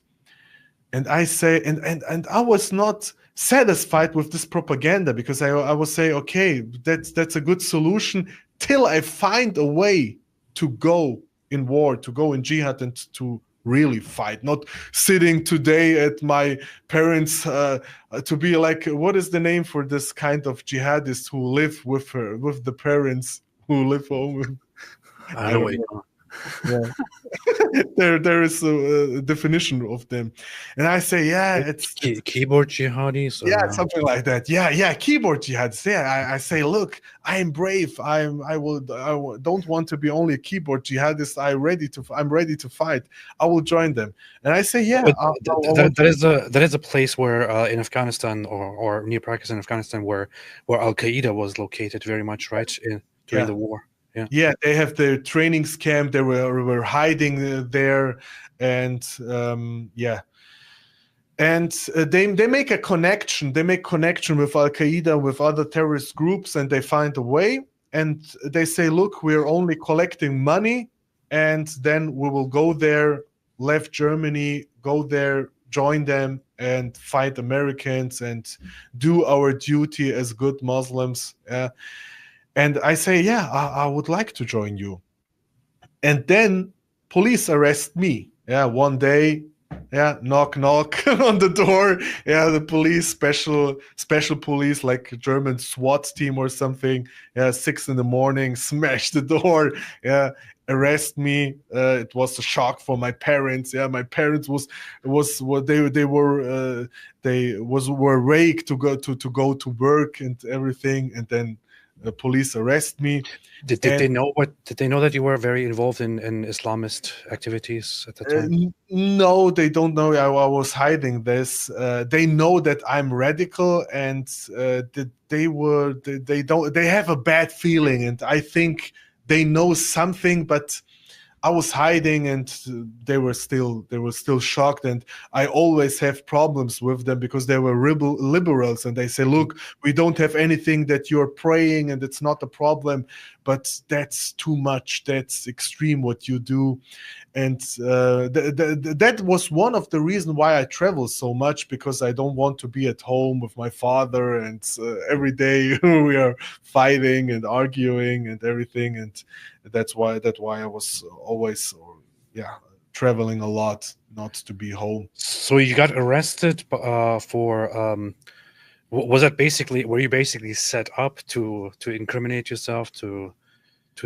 And I say, and I was not satisfied with this propaganda, because I was saying, okay, that's a good solution till I find a way to go in war, to go in jihad, and to really fight, not sitting today at my parents to be like, what is the name for this kind of jihadist who live with the parents who live home? I don't know. Yeah. there is a definition of them, and I say, it's keyboard jihadis. Yeah, something like that. Yeah, keyboard jihadis. Yeah, I say, look, I am brave. I don't want to be only a keyboard jihadist. I'm ready to fight. I will join them. And I say, that is a place where in Afghanistan or near Pakistan, Afghanistan, where Al Qaeda was located very much, right, during the war. Yeah, they have their training camp. They were hiding there, and And they make a connection. They make connection with Al Qaeda, with other terrorist groups, and they find a way. And they say, "Look, we're only collecting money, and then we will go there, left Germany, go there, join them, and fight Americans, and do our duty as good Muslims." And I say, "Yeah, I would like to join you." And then police arrest me. Yeah, one day. Yeah, knock knock on the door. Yeah, the police, special police, like a German SWAT team or something. Yeah, 6 a.m, smash the door. Yeah, arrest me. It was a shock for my parents. Yeah, my parents were raked to go to work and everything, and then the police arrest me. Did they know that you were very involved in Islamist activities at the time? No, they don't know. I was hiding this. They know that I'm radical, and they have a bad feeling, and I think they know something, but I was hiding, and they were still shocked. And I always have problems with them because they were liberals, and they say, "Look, we don't have anything that you're praying, and it's not a problem, but that's too much. That's extreme what you do." And that was one of the reasons why I travel so much, because I don't want to be at home with my father, and every day we are fighting and arguing and everything. And that's why I was always traveling a lot, not to be home. So you got arrested for was that basically, were you basically set up to incriminate yourself, to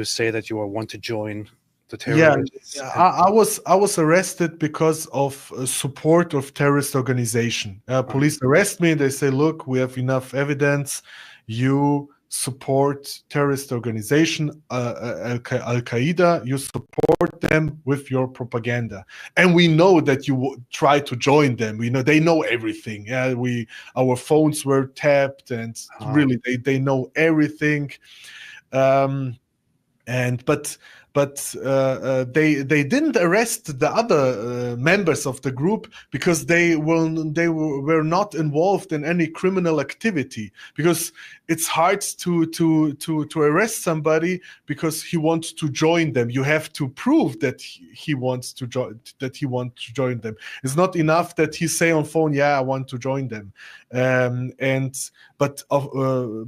say that you want to join the terrorists? Yeah, I was arrested because of support of terrorist organization. Police arrest me. They say, "Look, we have enough evidence. You support terrorist organization, Al Qaeda. You support them with your propaganda, and we know that you try to join them. We know they know everything. Yeah, our phones were tapped, and really they know everything." But they didn't arrest the other members of the group because they were not involved in any criminal activity, because it's hard to arrest somebody because he wants to join them. You have to prove that he wants to join them. It's not enough that he say on phone, "Yeah, I want to join them."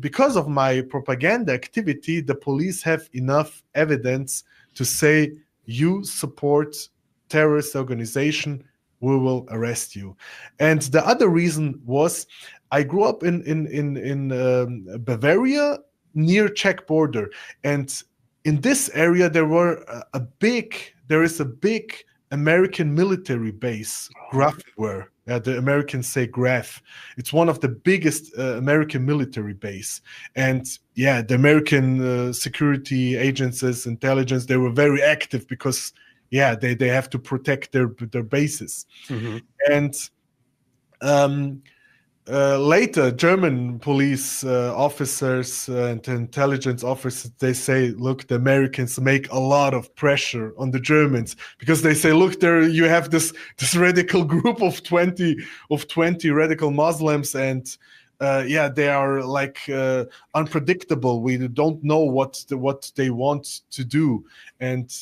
Because of my propaganda activity, the police have enough evidence to say, "You support terrorist organization, we will arrest you." And the other reason was, I grew up in Bavaria, near Czech border, and in this area there is a big American military base, Grafware. The Americans say Graf. It's one of the biggest American military base. And yeah, the American security agencies, intelligence, they were very active because, yeah, they have to protect their bases. Mm-hmm. And later, German police officers and intelligence officers, they say, "Look, the Americans make a lot of pressure on the Germans," because they say, "Look, you have this radical group of 20 radical Muslims, and they are like unpredictable. We don't know what they want to do." And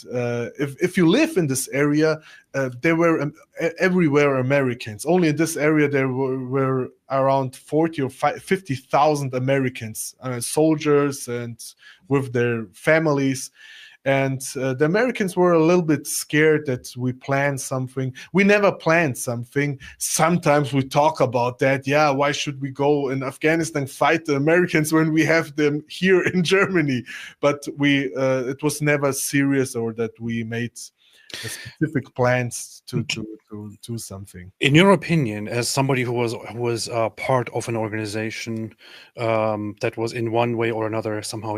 if you live in this area, there were everywhere Americans. Only in this area there were around 40 or 50,000 Americans, soldiers, and with their families. And the Americans were a little bit scared that we planned something. We never planned something. Sometimes we talk about that. Yeah, why should we go in Afghanistan, fight the Americans when we have them here in Germany? But it was never serious, or that we made specific plans to do something. In your opinion, as somebody who was part of an organization that was in one way or another somehow,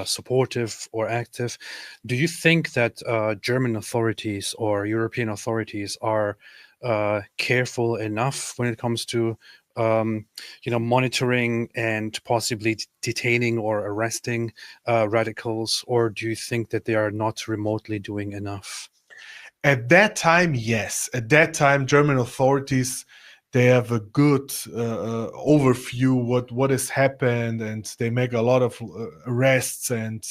supportive or active, do you think that German authorities or European authorities are careful enough when it comes to monitoring and possibly detaining or arresting radicals, or do you think that they are not remotely doing enough? At that time, yes. At that time, German authorities, they have a good overview what has happened, and they make a lot of arrests. And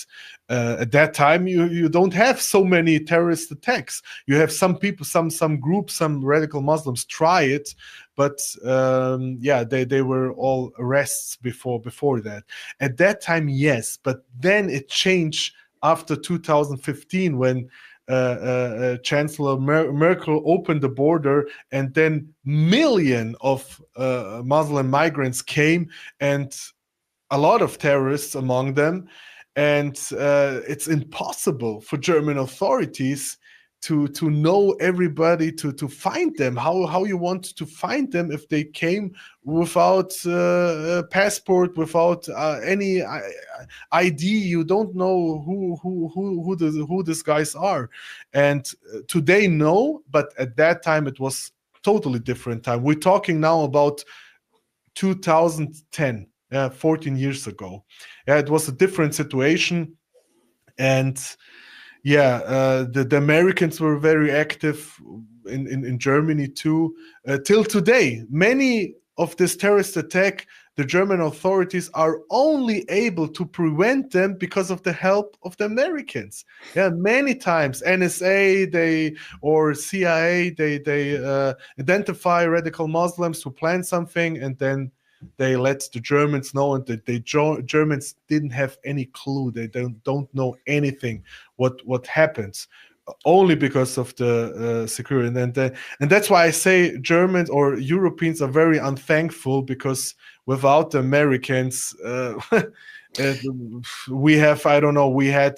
at that time, you don't have so many terrorist attacks. You have some people, some groups, some radical Muslims try it, but they were all arrests before that. At that time, yes, but then it changed after 2015 when Chancellor Merkel opened the border, and then millions of Muslim migrants came, and a lot of terrorists among them. And it's impossible for German authorities to know everybody, to find them. How you want to find them if they came without a passport, without any ID? You don't know who these guys are. And today, no, but at that time it was totally different time. We're talking now about 2010, 14 years ago. It was a different situation. And the Americans were very active in Germany too. Till today, many of this terrorist attack, the German authorities are only able to prevent them because of the help of the Americans. Many times NSA or CIA they identify radical Muslims who plan something, and then they let the Germans know, and the Germans didn't have any clue. They don't know anything what happens, only because of the security. And that's why I say Germans or Europeans are very unthankful, because without the Americans, we have, I don't know, we had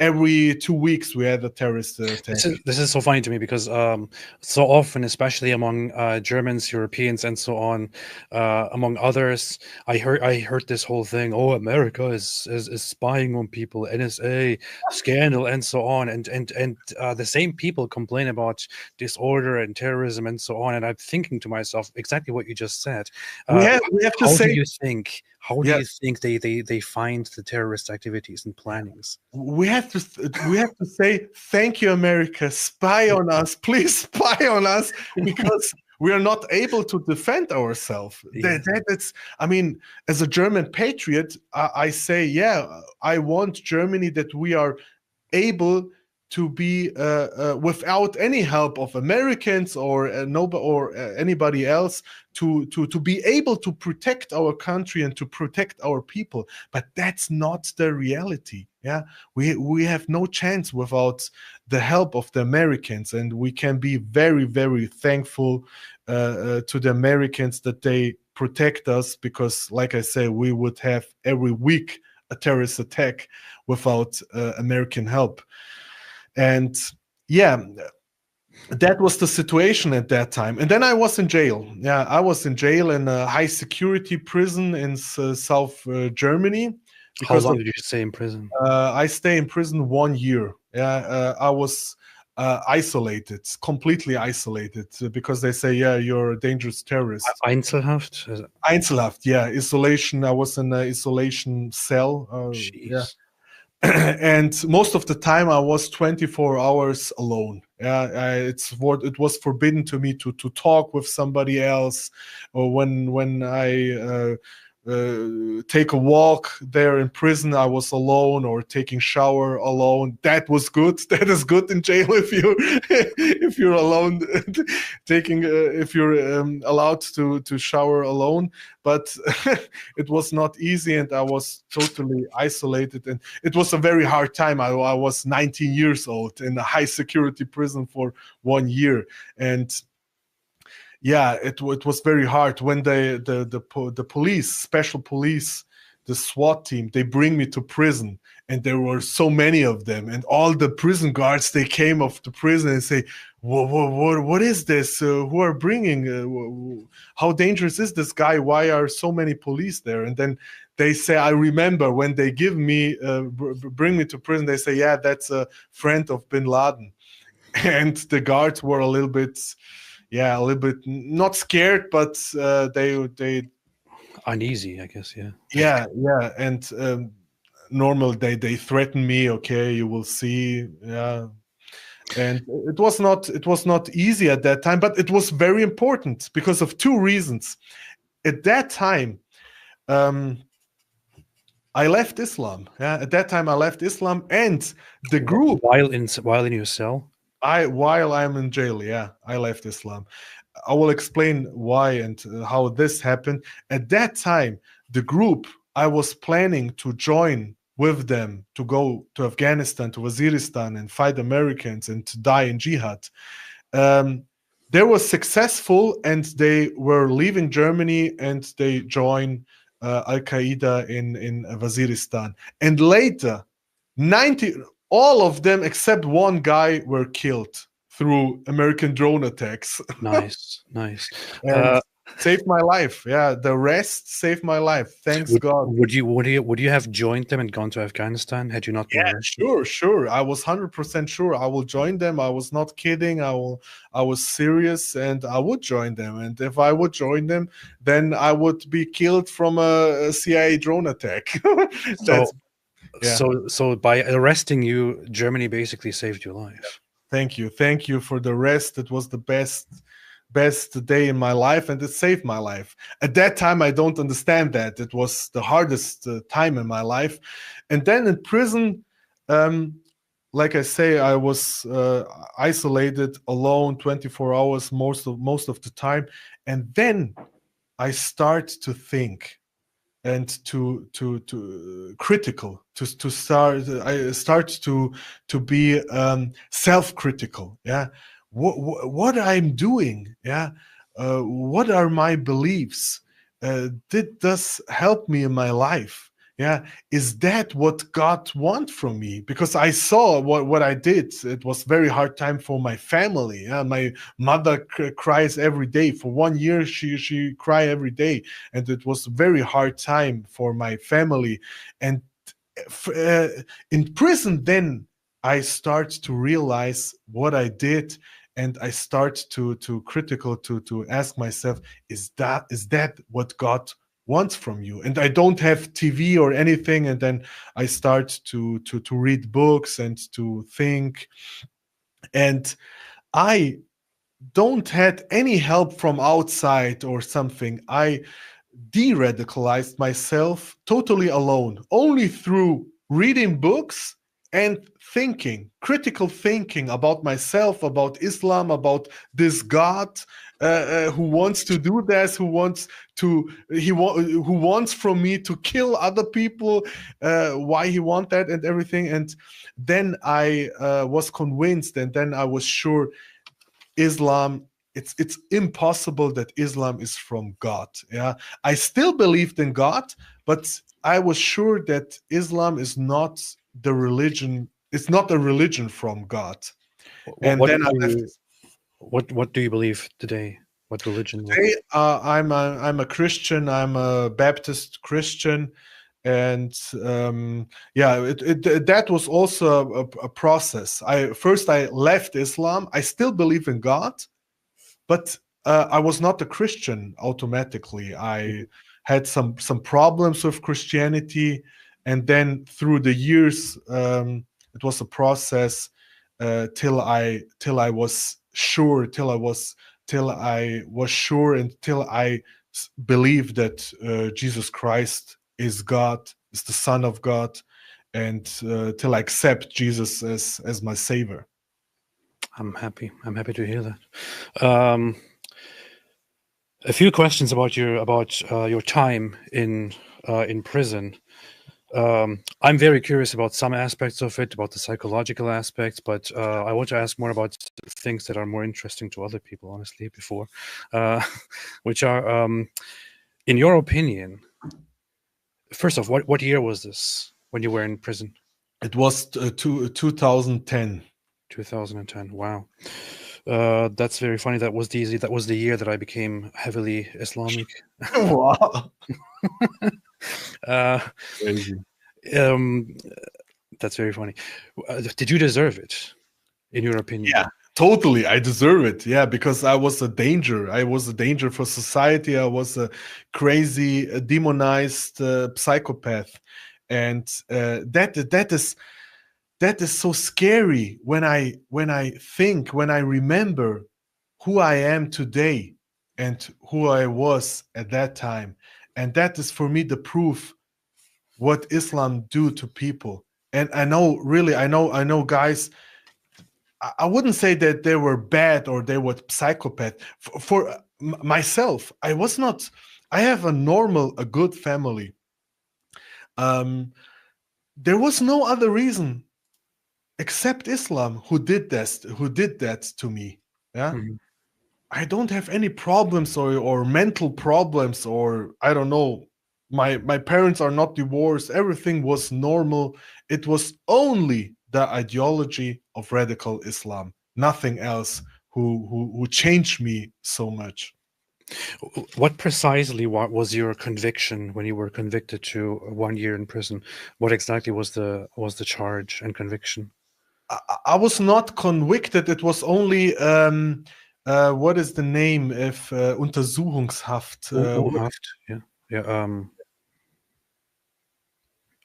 every 2 weeks we had a terrorist attack. This is so funny to me, because so often, especially among Germans, Europeans, and so on, among others, I heard this whole thing. Oh, America is spying on people, NSA scandal, and so on. And the same people complain about disorder and terrorism and so on. And I'm thinking to myself exactly what you just said. We have to how say, do you think? How do you think they find the terrorist activities and plannings? We have to say, thank you, America. Spy on us, please spy on us, because we are not able to defend ourselves. That's, I mean, as a German patriot, I say, I want Germany that we are able to be without any help of Americans or anybody else, to be able to protect our country and to protect our people. But that's not the reality. We have no chance without the help of the Americans, and we can be very, very thankful to the Americans that they protect us, because, like I say, we would have every week a terrorist attack without American help. And that was the situation at that time. And then I was in jail. I was in jail in a high security prison in South Germany. How long did you stay in prison? I stay in prison 1 year. I was isolated, completely isolated, because they say, you're a dangerous terrorist. Einzelhaft? Einzelhaft, isolation. I was in an isolation cell. And most of the time I was 24 hours alone. It was forbidden to me to talk with somebody else, or when I take a walk there in prison, I was alone, or taking shower alone. That was good. That is good in jail if you're alone, if you're allowed to shower alone. But it was not easy, and I was totally isolated, and it was a very hard time. I was 19 years old in a high security prison for 1 year, and it was very hard. When the police, special police, the SWAT team, they bring me to prison, and there were so many of them, and all the prison guards, they came off the prison and say, what is this? Who are bringing? How dangerous is this guy? Why are so many police there? And then they say, I remember when they give me, bring me to prison, they say, that's a friend of Bin Laden. And the guards were a little bit not scared, but they uneasy, I guess. And normal, they threaten me. Okay, you will see. And it was not easy at that time, but it was very important because of two reasons. At that time, I left Islam. Yeah, at that time I left Islam, and the group while in your cell. While I'm in jail, yeah, I left Islam. I will explain why and how this happened. At that time, the group I was planning to join with them to go to Afghanistan, to Waziristan, and fight Americans and to die in jihad. They were successful, and they were leaving Germany, and they joined Al-Qaeda in Waziristan. And later, all of them except one guy were killed through American drone attacks. Nice. Saved my life. Yeah, the rest saved my life. Thanks God. Would you have joined them and gone to Afghanistan had you not been arrested? Sure. I was 100% sure I will join them. I was not kidding. I was serious, and I would join them. And if I would join them, then I would be killed from a CIA drone attack. So by arresting you, Germany basically saved your life. Thank you for the rest. It was the best day in my life, and it saved my life. At that time, I don't understand that. It was the hardest time in my life. And then in prison, like I say, I was isolated, alone, 24 hours most of the time. And then I start to think and to critical, I start to be self-critical. Yeah. What I'm doing, yeah, what are my beliefs? Did this help me in my life? Yeah, is that what God wants from me? Because I saw what I did. It was very hard time for my family. Yeah, my mother cries every day. For 1 year, she cried every day, and it was a very hard time for my family. And in prison, then I start to realize what I did. And I start to critical to ask myself, is that what God wants from you? And I don't have TV or anything. And then I start to read books and to think. And I don't had any help from outside or something. I de-radicalized myself totally alone, only through reading books and critical thinking about myself, about Islam, about this God who wants to do this, who wants from me to kill other people, why he want that and everything. And then I was convinced, and then I was sure Islam, it's impossible that Islam is from God. Yeah, I still believed in God, but I was sure that Islam is not the religion. It's not a religion from God. And then what do you believe today? What religion? Today, I'm a Christian. I'm a Baptist Christian, and that was also a process. First I left Islam. I still believe in God, but I was not a Christian automatically. I had some problems with Christianity, and then through the years, it was a process till I was sure, until I believed that Jesus Christ is God, is the Son of God, and till I accept Jesus as my Savior. I'm happy to hear that. A few questions about your time in prison. I'm very curious about some aspects of it, about the psychological aspects, but I want to ask more about things that are more interesting to other people, honestly, which are, in your opinion, first off, what year was this when you were in prison? It was 2010. 2010. Wow. That's very funny. That was the year that I became heavily Islamic. Wow. Crazy. That's very funny. Did you deserve it, in your opinion? Yeah, totally. I deserve it. Yeah, because I was a danger. I was a danger for society. I was a crazy, demonized psychopath, and that is that is so scary when I remember who I am today and who I was at that time. And that is for me the proof what Islam do to people. And I know guys, I wouldn't say that they were bad or they were psychopath. For myself, I have a good family. There was no other reason except Islam who did that to me. Yeah. Mm-hmm. I don't have any problems or mental problems, or I don't know. My parents are not divorced. Everything was normal. It was only the ideology of radical Islam, nothing else, who changed me so much. What precisely was your conviction when you were convicted to 1 year in prison? What exactly was the charge and conviction? I was not convicted. It was only what is the name of Untersuchungshaft?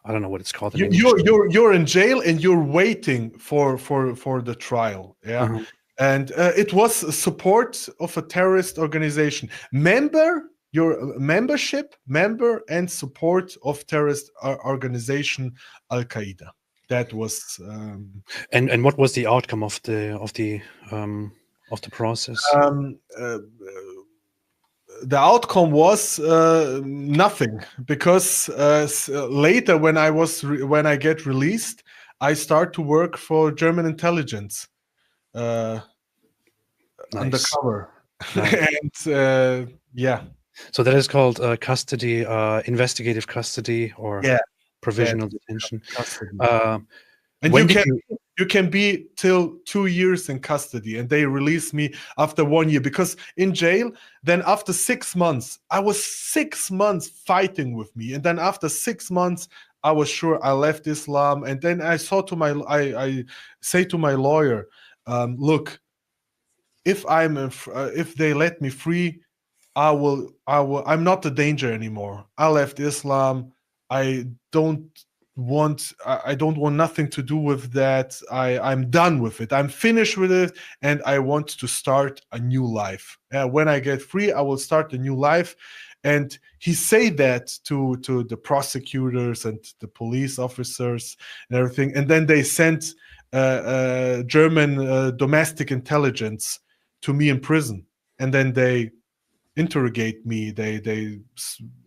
I don't know what it's called. You're in jail and you're waiting for the trial. Yeah. Uh-huh. And it was support of a terrorist organization. Member and support of terrorist organization Al-Qaeda. That was. And what was the outcome of the process? The outcome was nothing, because later when I get released, I start to work for German intelligence. Nice. Undercover. Nice. And yeah. So that is called custody, investigative custody, or provisional detention. And you can be till 2 years in custody, and they release me after 1 year, because in jail, then after 6 months, I was 6 months fighting with me, and then after 6 months, I was sure I left Islam, and then I say to my lawyer, look, if they let me free, I'm not a danger anymore. I left Islam. I don't want nothing to do with that. I'm done with it. I'm finished with it, and I want to start a new life. When I get free, I will start a new life. And he said that to the prosecutors and the police officers and everything. And then they sent German domestic intelligence to me in prison, and then they interrogate me. They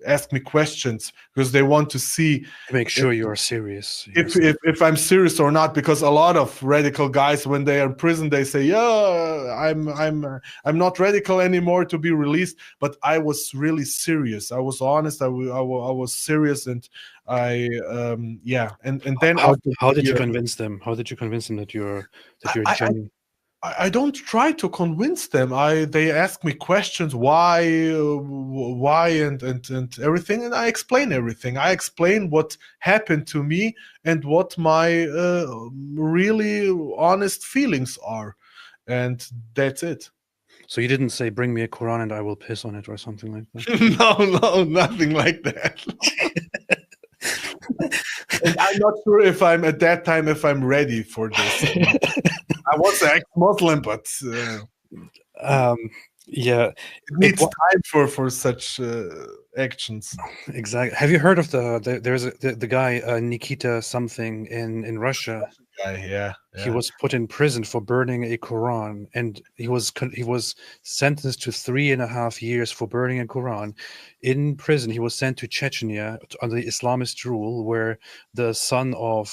ask me questions because they want to see, to make sure you are serious. If I'm serious or not. Because a lot of radical guys, when they are in prison, they say, "Yeah, I'm not radical anymore to be released." But I was really serious. I was honest. I was serious, and And then how did you convince them? How did you convince them that you're genuine? I don't try to convince them. They ask me questions, why, and everything, and I explain everything. I explain what happened to me and what my really honest feelings are, and that's it. So you didn't say, "Bring me a Quran and I will piss on it," or something like that? No, nothing like that. And I'm not sure if I'm at that time ready for this. I was an ex-Muslim, but it needs time for such actions. Exactly. Have you heard of the guy Nikita something in Russia? Yeah. He was put in prison for burning a Quran, and he was sentenced to 3.5 years for burning a Quran. In prison, he was sent to Chechnya under the Islamist rule, where the son or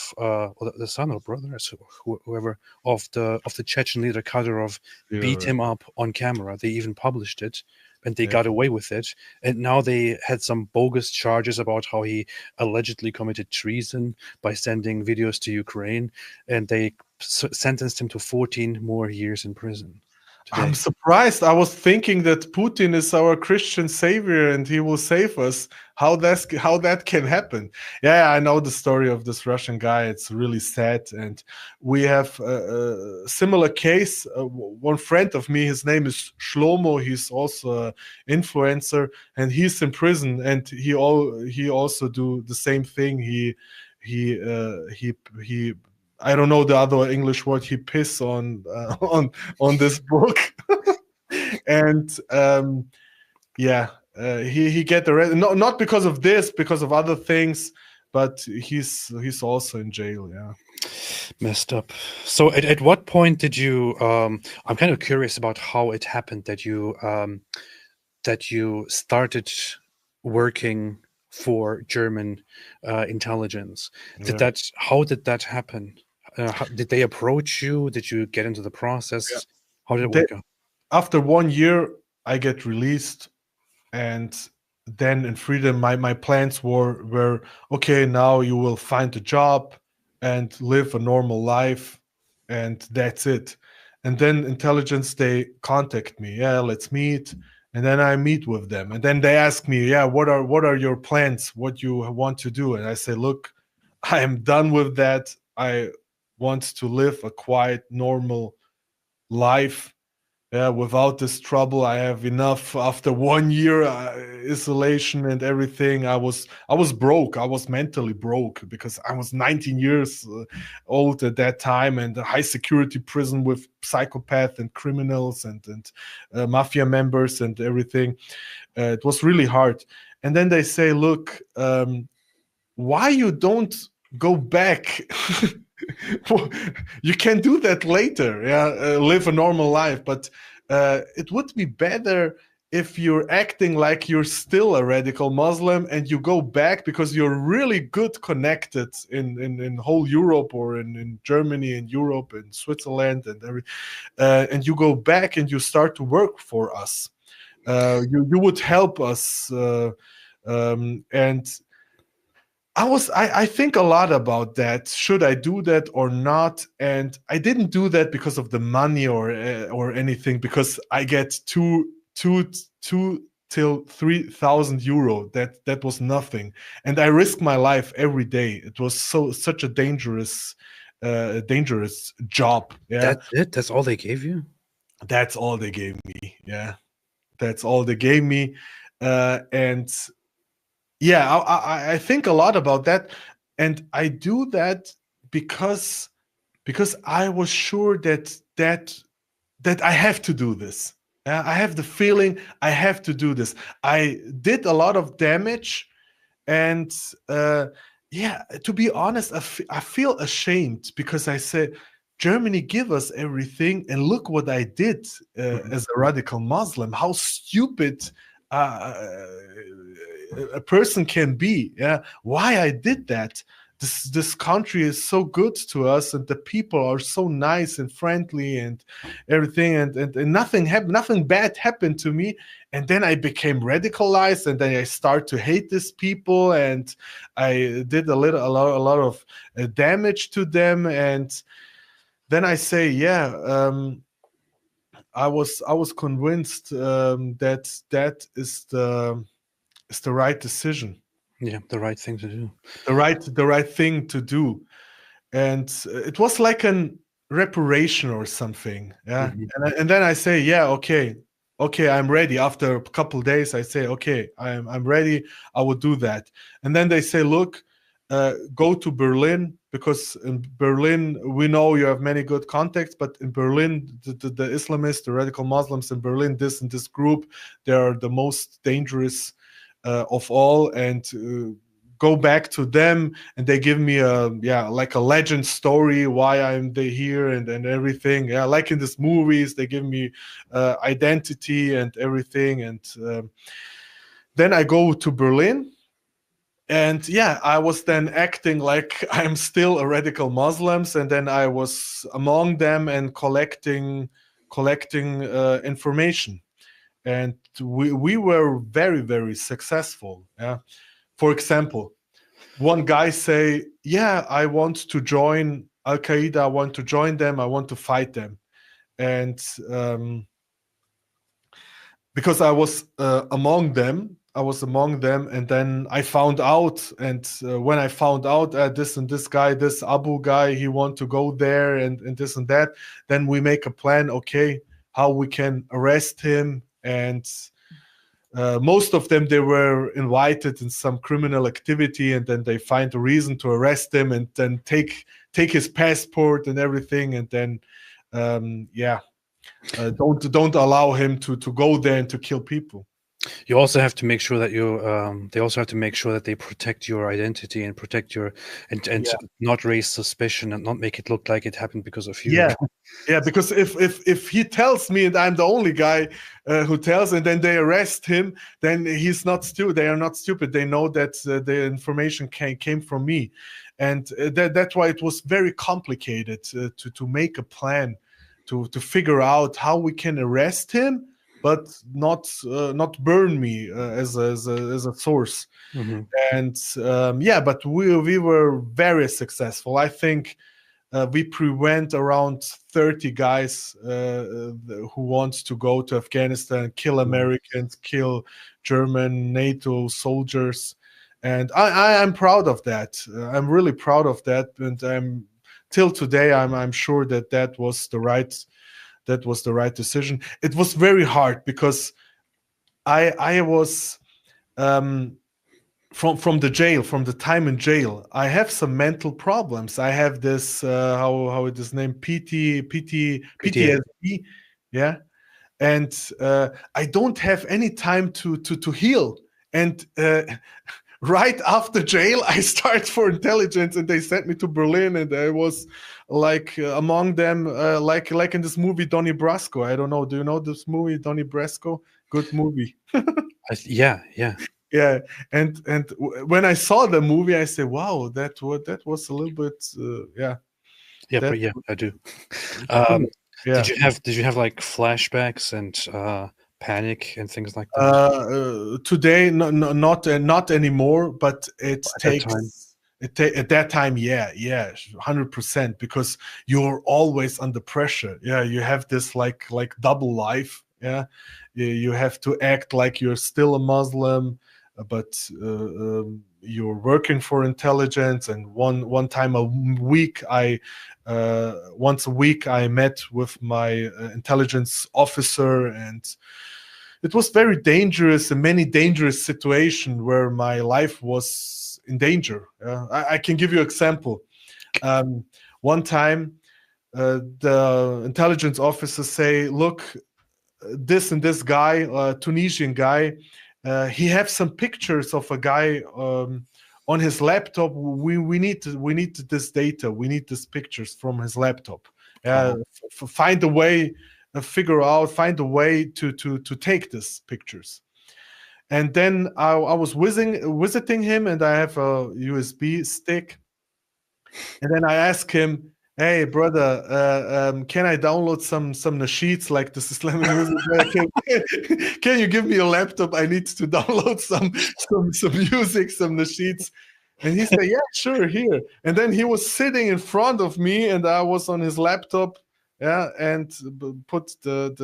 brother, whoever of the Chechen leader Kadyrov beat him up on camera. They even published it, and they got away with it. And now they had some bogus charges about how he allegedly committed treason by sending videos to Ukraine, and they sentenced him to 14 more years in prison. Today. I'm surprised. I was thinking that Putin is our Christian savior and he will save us. How that can happen? Yeah, I know the story of this Russian guy. It's really sad. And we have a similar case. One friend of me, his name is Shlomo. He's also an influencer, and he's in prison. And he also do the same thing. He I don't know the other English word. He piss on this book, and he get arrested. Not because of this, because of other things, but he's also in jail. Yeah, messed up. So at what point did you? I'm kind of curious about how it happened that you started working for German intelligence. How did that happen? Did they approach you? Did you get into the process? Yeah. How did it work out? After 1 year, I get released, and then in freedom, my plans were okay. Now you will find a job and live a normal life, and that's it. And then intelligence, they contact me. Yeah, let's meet. And then I meet with them, and then they ask me, yeah, what are your plans? What you want to do? And I say, look, I am done with that. I want to live a quiet, normal life. Yeah, without this trouble. I have enough. After 1 year isolation and everything, I was broke. I was mentally broke because I was 19 years old at that time, and a high security prison with psychopaths and criminals and mafia members and everything. It was really hard. And then they say, look, why you don't go back? You can do that later, live a normal life, but it would be better if you're acting like you're still a radical Muslim and you go back because you're really good connected in whole Europe, or in Germany and Europe and Switzerland and you go back and you start to work for us. You would help us, and I think a lot about that. Should I do that or not? And I didn't do that because of the money or anything, because I get 2,000 till 3,000 euro. That was nothing, and I risk my life every day. It was such a dangerous job. Yeah, that's it. That's all they gave you. That's all they gave me. Yeah, that's all they gave me, and. Yeah, I think a lot about that, and I do that because I was sure that I have to do this. I have the feeling I have to do this. I did a lot of damage, and to be honest, I feel ashamed because I said, Germany give us everything, and look what I did as a radical Muslim. How stupid a person can be. Yeah, why I did that. This country is so good to us, and the people are so nice and friendly and everything, and nothing bad happened to me. And then I became radicalized, and then I start to hate these people, and I did a lot of damage to them. And then I say, I was convinced that is the right decision. Yeah, the right thing to do. The right thing to do, and it was like an reparation or something. Yeah, and then I say, okay, I'm ready. After a couple of days, I say, okay, I'm ready. I will do that. And then they say, look, go to Berlin, because in Berlin we know you have many good contacts, but in Berlin the Islamists, the radical Muslims in Berlin, this group, they are the most dangerous of all, and go back to them, and they give me like a legend story why I'm here and everything. Yeah, like in these movies, they give me identity and everything, and then I go to Berlin. And I was then acting like I'm still a radical Muslim, and then I was among them and collecting information, and we were very, very successful. Yeah, for example, one guy say, I want to join Al Qaeda, I want to join them, I want to fight them, and because I was among them, and then I found out, and when I found out this and this guy, this Abu guy, he want to go there and this and that, then we make a plan, okay, how we can arrest him and most of them, they were invited in some criminal activity, and then they find a reason to arrest him and then take his passport and everything, and then don't allow him to go there and to kill people. You also have to make sure that they also have to make sure that they protect your identity and protect your and not raise suspicion and not make it look like it happened because of you. Yeah, because if he tells me and I'm the only guy who tells, and then they arrest him, then he's not stupid. They are not stupid. They know that the information came from me, and that's why it was very complicated to make a plan to figure out how we can arrest him, but not burn me as a source. And but we were very successful. I think we prevent around 30 guys who want to go to Afghanistan, kill Americans, kill German NATO soldiers, and I'm proud of that. I'm really proud of that, and till today I'm sure that was the right decision. It was very hard because I was from the jail, from the time in jail, I have some mental problems. I have this how it is named, PTSD, yeah, and I don't have any time to heal. And right after jail, I start for intelligence, and they sent me to Berlin, and I was like among them, like in this movie Donnie Brasco. I don't know. Do you know this movie, Donnie Brasco? Good movie. Yeah. And when I saw the movie, I said, "Wow, that was a little bit, I do." Did you have like flashbacks and panic and things like that? Today, not anymore. But it takes. At that time, 100%, because you're always under pressure. Yeah, you have this like double life. Yeah, you have to act like you're still a Muslim, but you're working for intelligence. And one time a week, once a week I met with my intelligence officer, and it was very dangerous, a many dangerous situation where my life was in danger. I can give you an example. One time the intelligence officers say, "Look, this and this guy, Tunisian guy, he has some pictures of a guy on his laptop. We need this data. We need these pictures from his laptop. Find a way to take these pictures." And then I was visiting him, and I have a USB stick. And then I asked him, "Hey, brother, can I download some nasheeds like this Islamic music? Can you give me a laptop? I need to download some music, some nasheeds." And he said, "Yeah, sure, here." And then he was sitting in front of me, and I was on his laptop, and put the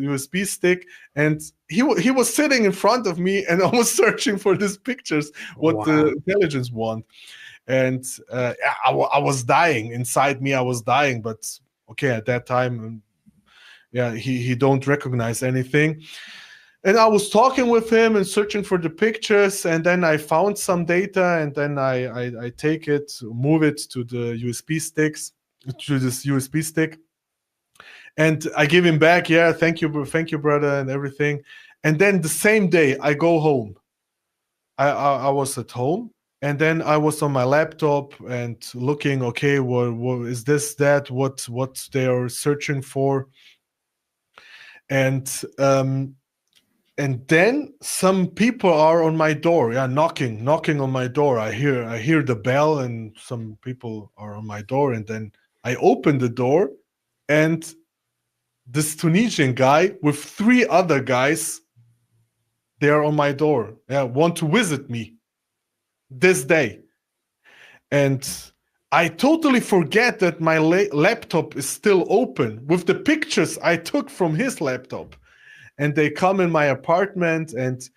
USB stick, and he was sitting in front of me, and I was searching for these pictures, what the intelligence want. And I was dying inside me. I was dying, but okay, at that time, he don't recognize anything. And I was talking with him and searching for the pictures, and then I found some data, and then I take it, move it to the USB sticks, to this USB stick, and I give him back. "Yeah, thank you, brother," and everything. And then the same day, I go home. I was at home. And then I was on my laptop and looking, okay, what is this, that, what they are searching for. And then some people are on my door, knocking on my door. I hear the bell, and some people are on my door. And then I open the door, and this Tunisian guy with 3 other guys, they are on my door. Want to visit me this day. And I totally forget that my laptop is still open with the pictures I took from his laptop. And they come in my apartment, and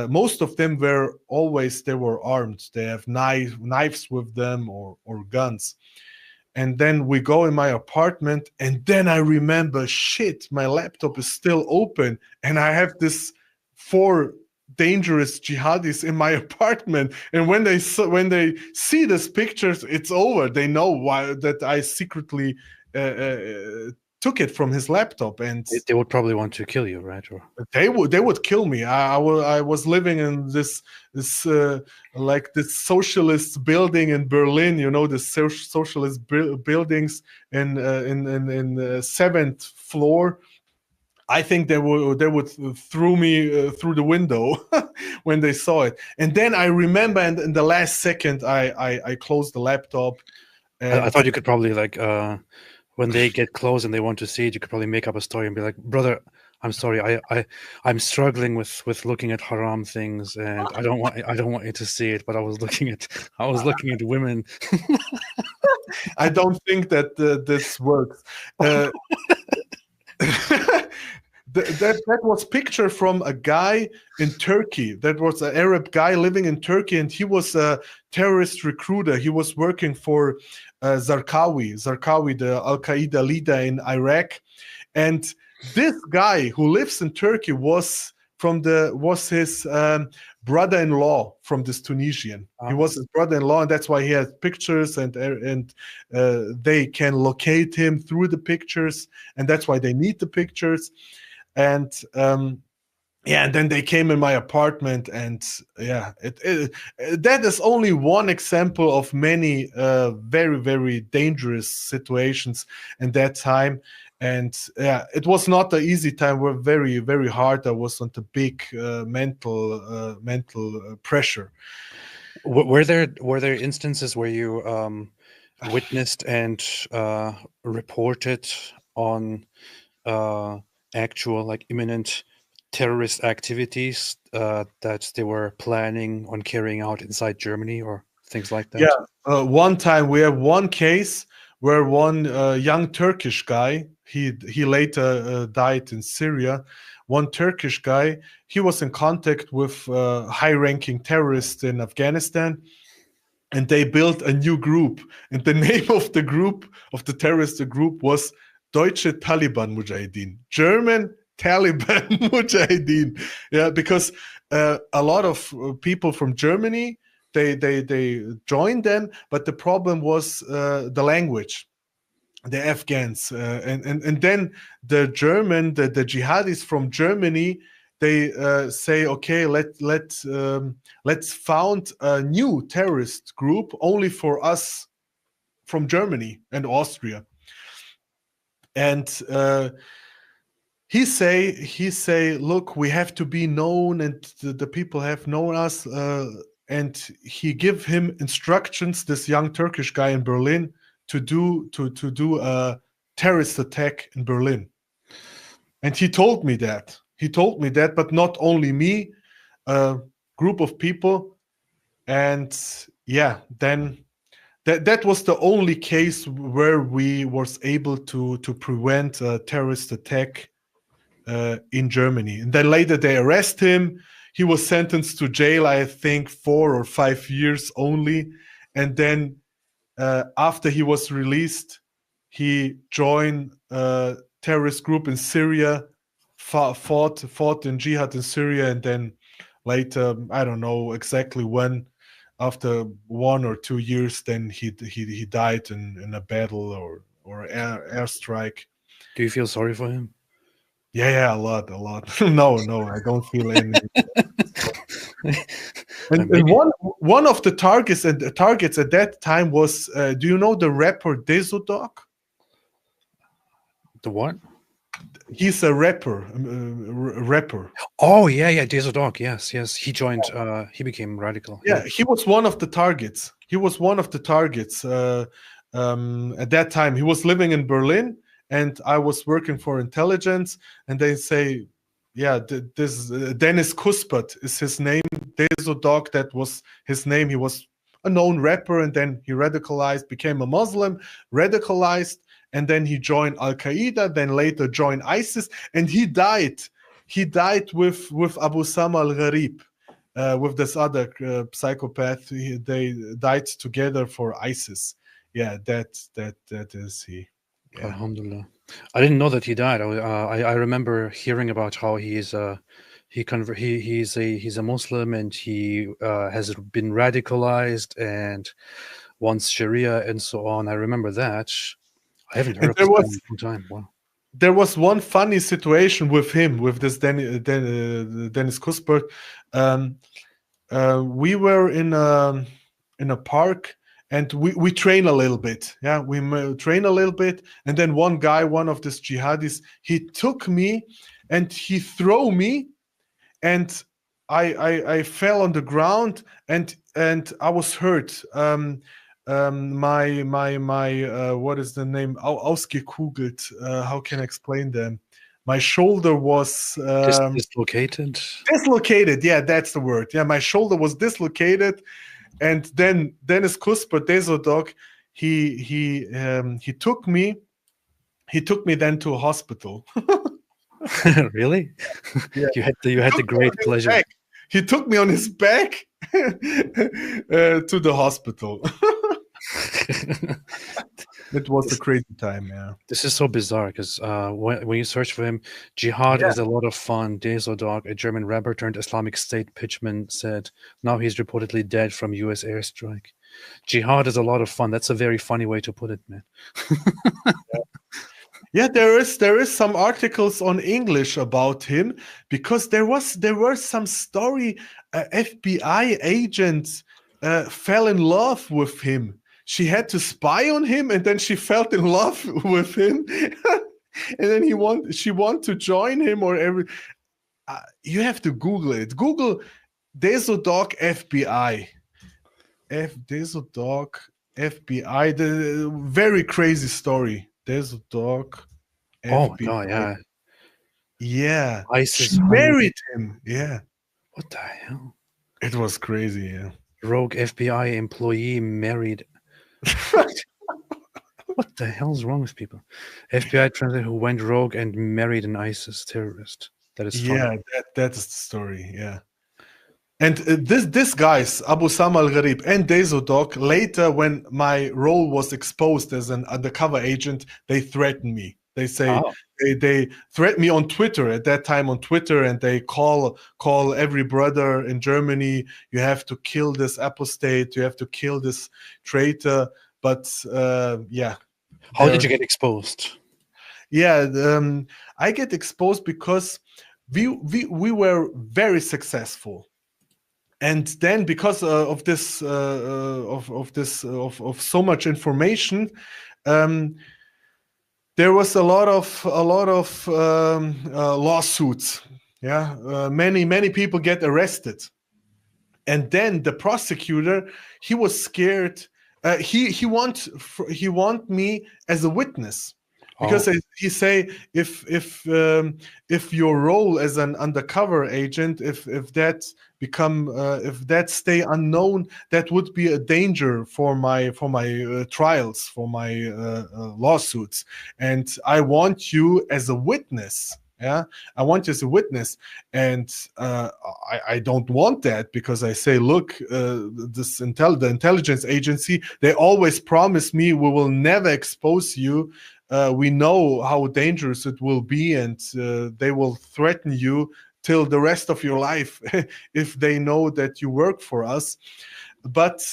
most of them were armed. They have knives with them or guns. And then we go in my apartment, and then I remember, shit, my laptop is still open, and I have this 4 dangerous jihadis in my apartment, and when they see these pictures, it's over. They know why that I secretly took it from his laptop, and They would probably want to kill you, right? Or they would kill me. I was living in this like this socialist building in Berlin, you know, the socialist buildings in the 7th floor. I think they would throw me through the window when they saw it. And then I remember, in the last second, I closed the laptop. I thought you could probably, like, when they get close and they want to see it, you could probably make up a story and be like, brother, I'm sorry, I'm struggling with looking at haram things, and I don't want you to see it, but I was looking at women. I don't think that this works. That was picture from a guy in Turkey. That was an Arab guy living in Turkey, and he was a terrorist recruiter. He was working for Zarqawi, the Al-Qaeda leader in Iraq. And this guy who lives in Turkey was his brother-in-law from this Tunisian. He was his brother-in-law, and that's why he has pictures, and they can locate him through the pictures, and that's why they need the pictures. And and then they came in my apartment, and that is only one example of many very, very dangerous situations in that time. And it was not an easy time. We're very, very hard. I was under big mental pressure. Were there instances where you witnessed and reported on actual, like, imminent terrorist activities that they were planning on carrying out inside Germany or things like that? Yeah, one time we have one case where one young Turkish guy, he later died in Syria. One Turkish guy, he was in contact with high-ranking terrorists in Afghanistan, and they built a new group. And the name of the group, of the terrorist group, was Deutsche Taliban Mujahideen, German Taliban Mujahideen. Yeah, because a lot of people from Germany, they joined them, but the problem was the language, the Afghans, and then the jihadis from Germany, they say, okay, let's found a new terrorist group only for us from Germany and Austria. And he say, look, we have to be known, and the people have known us. And he give him instructions, this young Turkish guy in Berlin, to do a terrorist attack in Berlin. And he told me that. But not only me, a group of people. And then that was the only case where we was able to prevent a terrorist attack in Germany. And then later they arrest him. He was sentenced to jail, I think 4 or 5 years only. And then after he was released, he joined a terrorist group in Syria, fought in jihad in Syria, and then later, I don't know exactly when, after 1 or 2 years, then he died in a battle or airstrike. Do you feel sorry for him? Yeah, a lot. No, I don't feel any. and one of the targets at that time was, do you know the rapper Desodog? The what? He's a rapper. Oh yeah, Desodog. Yes. He joined. He became radical. Yeah, he was one of the targets. At that time, he was living in Berlin, and I was working for intelligence. And they say, this Dennis Kuspert is his name. Desodog, that was his name. He was a known rapper, and then he radicalized, became a Muslim, radicalized. And then he joined Al-Qaeda, then later joined ISIS, and he died. He died with Abu Sama al-Gharib, with this other psychopath. They died together for ISIS. Yeah, that is he. Yeah. Alhamdulillah. I didn't know that he died. I remember hearing about how he's He's a Muslim, and he has been radicalized and wants Sharia and so on. I remember that. I haven't heard of this guy in a long time. Wow. There was one funny situation with him, with this Dennis Kuspert. We were in a park, and we train a little bit. Yeah, we train a little bit, and then one guy, one of these jihadists, he took me and he threw me, and I fell on the ground, and I was hurt. My what is the name? Ausgekugelt. How can I explain them? My shoulder was dislocated. Dislocated, yeah, that's the word. Yeah, my shoulder was dislocated, and then Dennis Kuspert, Desodog, he took me. He took me then to a hospital. Really? Yeah. You had the great pleasure. Back. He took me on his back to the hospital. It was a crazy time, yeah. This is so bizarre because when you search for him, jihad is a lot of fun. Desodog, a German rapper turned Islamic State pitchman, said now he's reportedly dead from U.S. airstrike. Jihad is a lot of fun. That's a very funny way to put it, man. Yeah, there is some articles on English about him, because there were some story. FBI agents fell in love with him. She had to spy on him, and then she fell in love with him, and then she wanted to join him or every. You have to Google it. Google Desodog FBI. Desodog FBI. The very crazy story. Desodog. Oh my God, yeah. Yeah. ISIS she married him. Yeah. What the hell? It was crazy, yeah. Rogue FBI employee married. What the hell's wrong with people? FBI translator who went rogue and married an ISIS terrorist. That is funny. Yeah, that is the story, yeah. And this guys, Abu Sam al-Gharib and Desodog, later when my role was exposed as an undercover agent, they threatened me. They say they threaten me on Twitter at that time on Twitter, and they call every brother in Germany. You have to kill this apostate. You have to kill this traitor. But yeah. How did you get exposed? Yeah, I get exposed because we were very successful. And then, because of this, of so much information, there was a lot of lawsuits. Yeah, many people get arrested, and then the prosecutor, he was scared. He want me as a witness. Because he say if your role as an undercover agent, if that stay unknown, that would be a danger for my trials, for my lawsuits, and I want you as a witness. Yeah, I want you as a witness, and I don't want that, because I say, look, the intelligence agency, they always promise me we will never expose you. We know how dangerous it will be, and they will threaten you till the rest of your life if they know that you work for us. But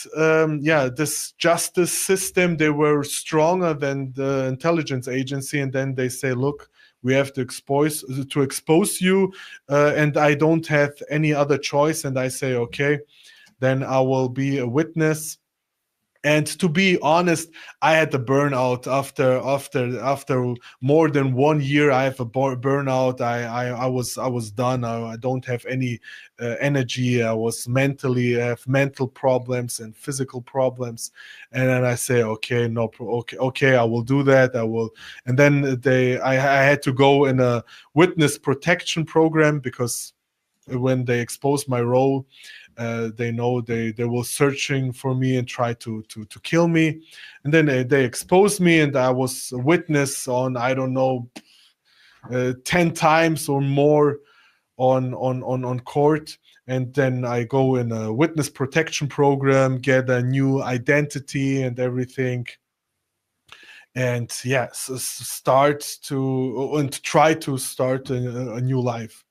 yeah, this justice system, they were stronger than the intelligence agency, and then they say, look, we have to expose you, and I don't have any other choice. And I say, okay, then I will be a witness. And to be honest, I had a burnout after more than 1 year. I have a burnout. I was done. I don't have any energy. I have mental problems and physical problems. And then I say, okay, okay, I will do that. I will. And then I had to go in a witness protection program, because when they exposed my role, they know they were searching for me and try to kill me. And then they exposed me, and I was a witness on, I don't know, 10 times or more on court. And then I go in a witness protection program, get a new identity and everything. And yes, try to start a new life.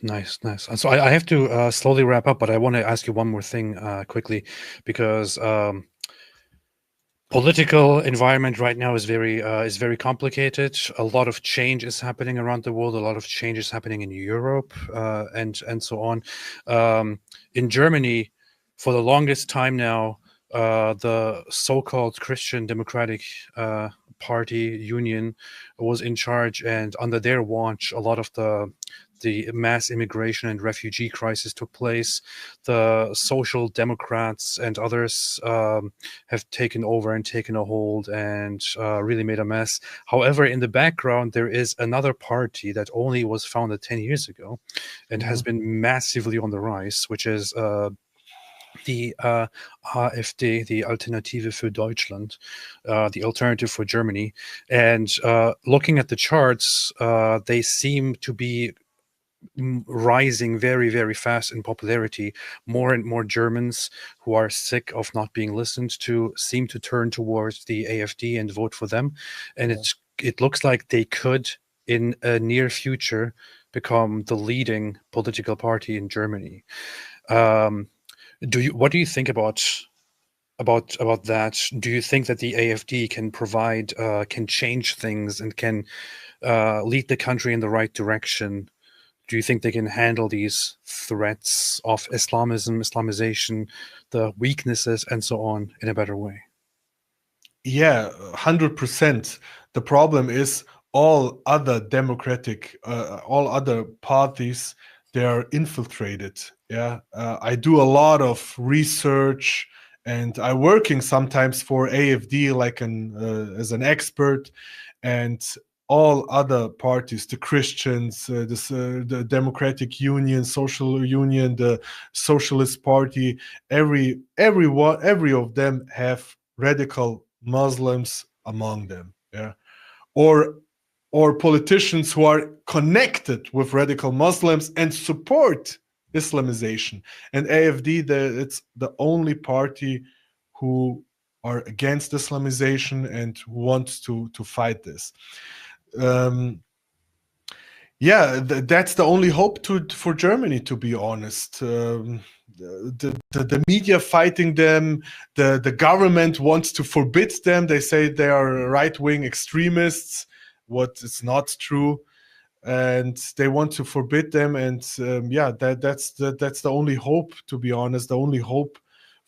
Nice, nice. So I have to slowly wrap up, but I want to ask you one more thing quickly, because political environment right now is very complicated. A lot of change is happening around the world. A lot of change is happening in Europe, and so on. In Germany, for the longest time now, the so-called Christian Democratic Party Union was in charge, and under their watch, a lot of the mass immigration and refugee crisis took place. The Social Democrats and others have taken over and taken a hold and really made a mess. However, in the background, there is another party that only was founded 10 years ago and has been massively on the rise, which is the AfD, the Alternative für Deutschland, the alternative for Germany. And looking at the charts, they seem to be rising very, very fast in popularity. More and more Germans who are sick of not being listened to seem to turn towards the AfD and vote for them. And it looks like they could, in a near future, become the leading political party in Germany. What do you think about that? Do you think that the AfD can provide, can change things and can lead the country in the right direction? Do you think they can handle these threats of Islamism, Islamization, the weaknesses, and so on in a better way? Yeah, 100%. The problem is all other all other parties, they are infiltrated. Yeah, I do a lot of research, and I'm working sometimes for AfD like as an expert, and all other parties, the Christians, the Democratic Union, Social Union, the Socialist Party, every of them have radical Muslims among them, yeah, or politicians who are connected with radical Muslims and support Islamization. And AfD, it's the only party who are against Islamization and who wants to fight this. Yeah, that's the only hope for Germany, to be honest. The media fighting them, the government wants to forbid them. They say they are right-wing extremists, what is not true, and they want to forbid them. And yeah, that's the only hope, to be honest, the only hope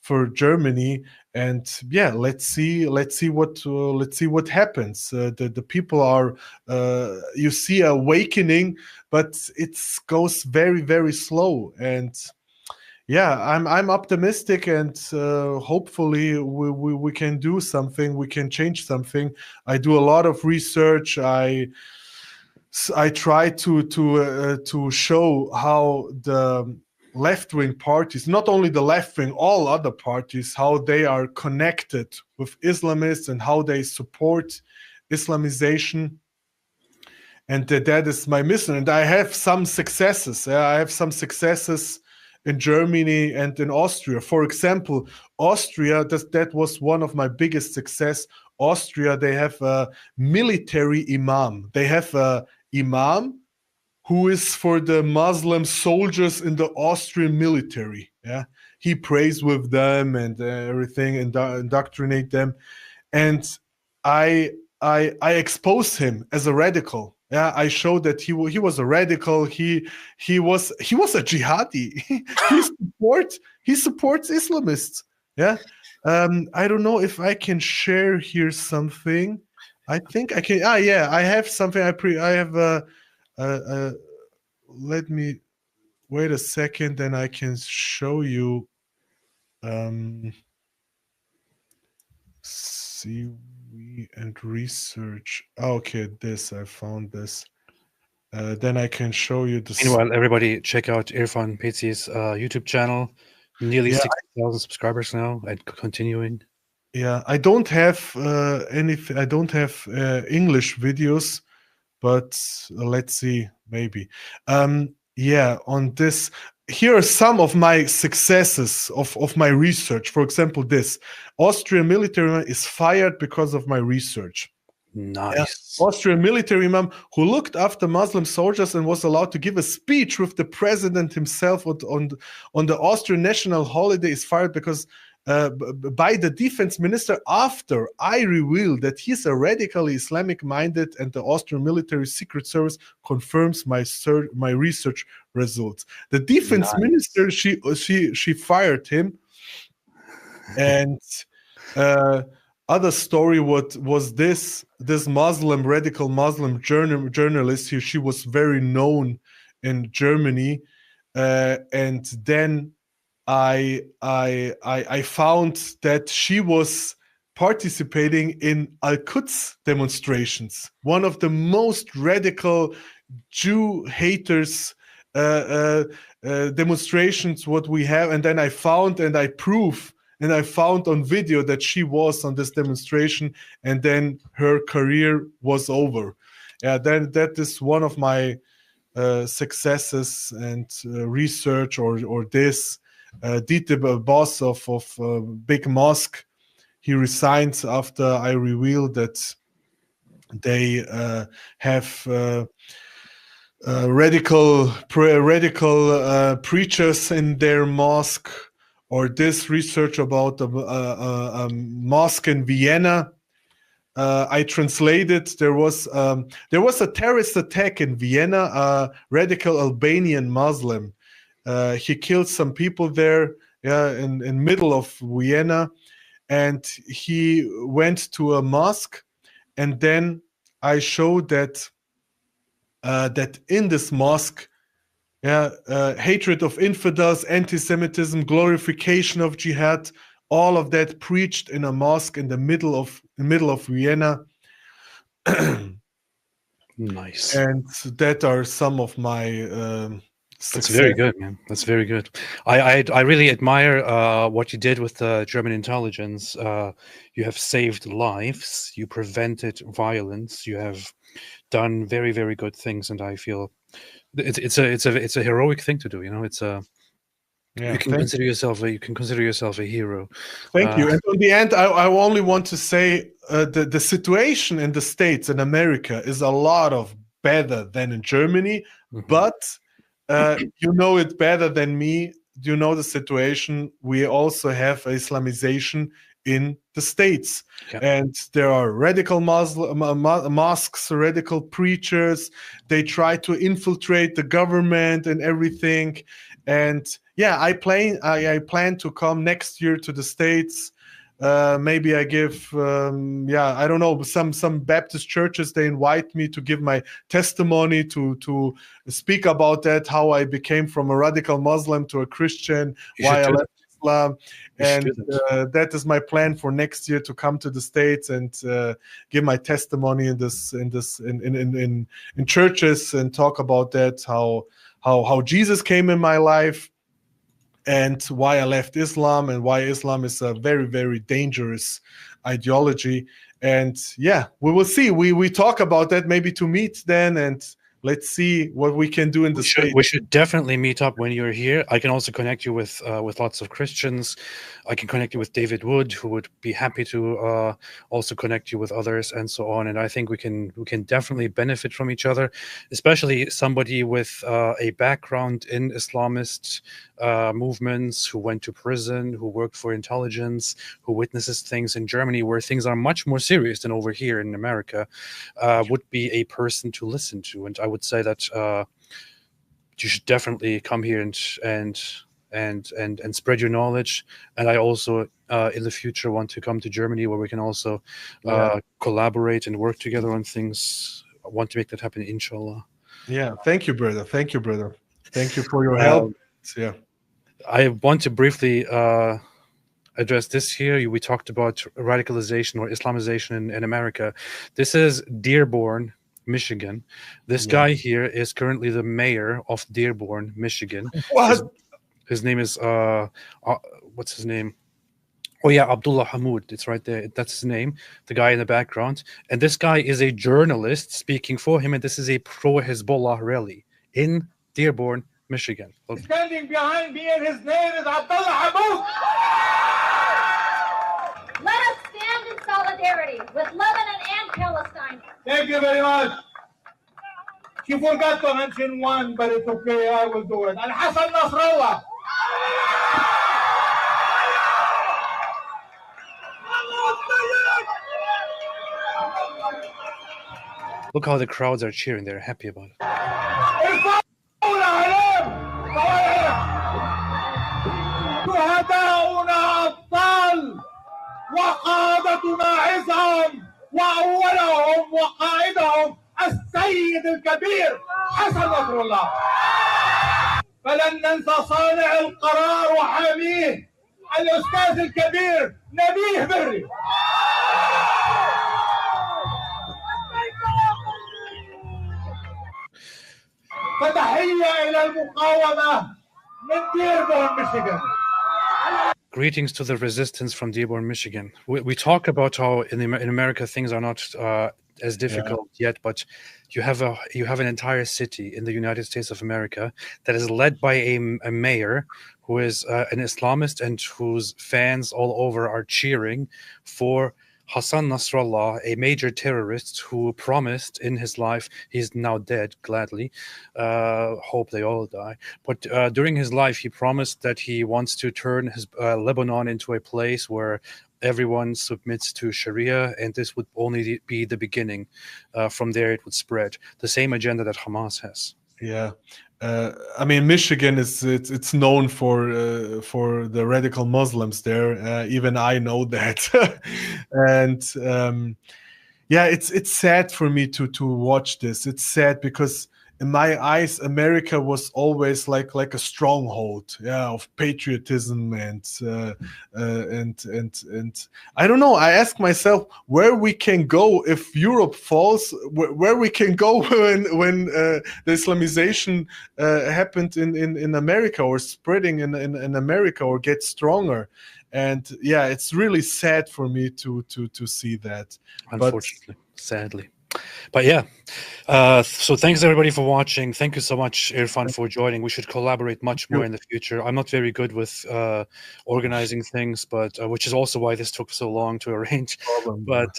for Germany. And yeah, let's see what happens. The people are, you see, awakening, but it goes very, very slow. And yeah, I'm optimistic, and hopefully we can do something. We can change something. I do a lot of research. I try to show how the left-wing parties, not only the left-wing, all other parties, how they are connected with Islamists and how they support Islamization. And that is my mission. And I have some successes. I have some successes in Germany and in Austria. For example, Austria, that was one of my biggest success. Austria, they have a military imam. They have a imam who is for the Muslim soldiers in the Austrian military. Yeah, he prays with them and everything, and indoctrinate them. And I expose him as a radical. Yeah, I showed that he was a radical. He was a jihadi. he supports Islamists. Yeah, I don't know if I can share here something. I think I can. Yeah, I have something. I have let me wait a second, then I can show you. CV and research. Okay, I found this. Then I can show you this. Meanwhile, everybody check out Irfan Peci's YouTube channel. Nearly 60,000 subscribers now, and continuing. Yeah, I don't have I don't have English videos, but let's see, maybe. Yeah, on this, here are some of my successes of my research. For example, this Austrian military is fired because of my research. Nice. Austrian military imam who looked after Muslim soldiers and was allowed to give a speech with the president himself on the Austrian national holiday is fired because by the defense minister after I revealed that he's a radically Islamic minded, and the Austrian military secret service confirms my research results. The defense minister, she fired him. And other story was this Muslim, radical Muslim journalist. She was very known in Germany, and then I found that she was participating in Al-Quds demonstrations, one of the most radical Jew haters demonstrations what we have. And then I found and I proved and I found on video that she was on this demonstration, and then her career was over. Yeah, then that is one of my successes and research or this. Dieter, boss of big mosque, he resigned after I revealed that they have radical preachers in their mosque. Or this research about a mosque in Vienna, I translated. There was a terrorist attack in Vienna. A radical Albanian Muslim, he killed some people there, in middle of Vienna, and he went to a mosque, and then I showed that in this mosque. Hatred of infidels, anti-Semitism, glorification of jihad, all of that preached in a mosque in the middle of Vienna. Nice. And that are some of my That's very good, man. That's very good. I really admire what you did with the German intelligence. You have saved lives. You prevented violence. You have done very, very good things, and I feel it's a heroic thing to do. You know, it's a you can consider yourself a hero. Thank you. And in the end, I only want to say the situation in the States and America is a lot of better than in Germany, but you know it better than me. You know the situation. We also have Islamization in the States, and there are radical mosques, radical preachers. They try to infiltrate the government and everything. And I plan to come next year to the States. Maybe I give I don't know, some Baptist churches, they invite me to give my testimony, to speak about that, how I became from a radical Muslim to a Christian, why I left Islam. And that is my plan for next year, to come to the States and give my testimony in churches and talk about that, how Jesus came in my life, and why I left Islam, and why Islam is a very, very dangerous ideology. And we will see. We talk about that, maybe to meet then, and let's see what we can do in the States. We should definitely meet up when you're here. I can also connect you with lots of Christians. I can connect you with David Wood, who would be happy to also connect you with others, and so on. And I think we can definitely benefit from each other, especially somebody with a background in Islamist movements, who went to prison, who worked for intelligence, who witnesses things in Germany where things are much more serious than over here in America, would be a person to listen to. And I would say that you should definitely come here and spread your knowledge. And I also in the future want to come to Germany, where we can also collaborate and work together on things. I want to make that happen, inshallah. Thank you, brother. Thank you for your help. I want to briefly address this here. We talked about radicalization or Islamization in America. This is Dearborn, Michigan. This guy here is currently the mayor of Dearborn, Michigan. What? His name is what's his name? Oh yeah, Abdullah Hamoud. It's right there. That's his name. The guy in the background. And this guy is a journalist speaking for him. And this is a pro-Hezbollah rally in Dearborn, Michigan. Look. Standing behind me, and his name is Abdullah Hamoud. Let us stand in solidarity with Lebanon and Palestine Thank you very much. She forgot to mention one, but it's okay. I will do it. Al-Hassan Nasrallah. Look how the crowds are cheering. They're happy about it. شهداؤنا أبطال وقادتنا عظام وأولهم وقائدهم السيد الكبير حسن نصر الله. فلن ننسى صانع القرار وحاميه الأستاذ الكبير نبيه بري. فتحية إلى المقاومة من ديربورن ميشيغان. Greetings to the resistance from Dearborn, Michigan. We talk about how in America things are not as difficult yet, but you have an entire city in the United States of America that is led by a mayor who is an Islamist and whose fans all over are cheering for Hassan Nasrallah, a major terrorist who promised in his life, he's now dead, gladly, hope they all die, but during his life he promised that he wants to turn his Lebanon into a place where everyone submits to Sharia, and this would only be the beginning. From there it would spread. The same agenda that Hamas has. Yeah. I mean, Michigan it's known for the radical Muslims there. Even I know that, and yeah, it's sad for me to watch this. It's sad because in my eyes, America was always like a stronghold, of patriotism and I don't know. I ask myself where we can go if Europe falls, where we can go when the Islamization happened in America or spreading in America or gets stronger. And yeah, it's really sad for me to see that. Unfortunately, sadly. But yeah, so thanks everybody for watching. Thank you so much, Irfan, for joining. We should collaborate much more in the future. I'm not very good with organizing things, but which is also why this took so long to arrange. But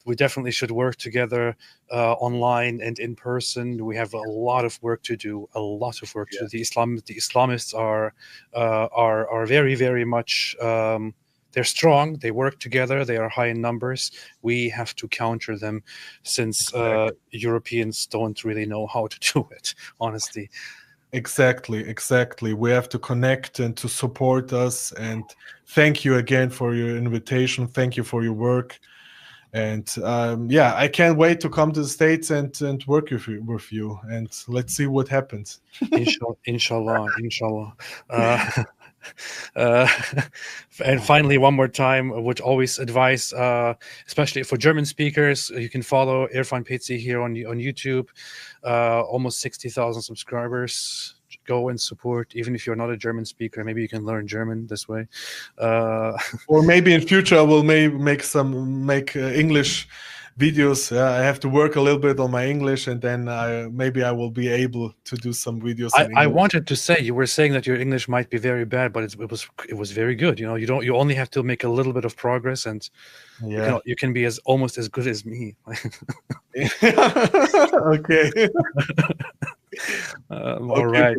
we definitely should work together online and in person. We have a lot of work to do. The Islamists are very, very much. They're strong. They work together. They are high in numbers. We have to counter them, since Europeans don't really know how to do it, honestly. Exactly. We have to connect and to support us. And thank you again for your invitation. Thank you for your work. And yeah, I can't wait to come to the States and work with you. And let's see what happens. Inshallah. And finally, one more time, I would always advise, especially for German speakers, you can follow Irfan Peci here on YouTube. Almost 60,000 subscribers. Go and support, even if you're not a German speaker. Maybe you can learn German this way. Or maybe in future I will make English videos. I have to work a little bit on my English, and then maybe I will be able to do some videos. I wanted to say, you were saying that your English might be very bad, but it was very good. You know, you only have to make a little bit of progress, and you can be almost as good as me. Okay. All right.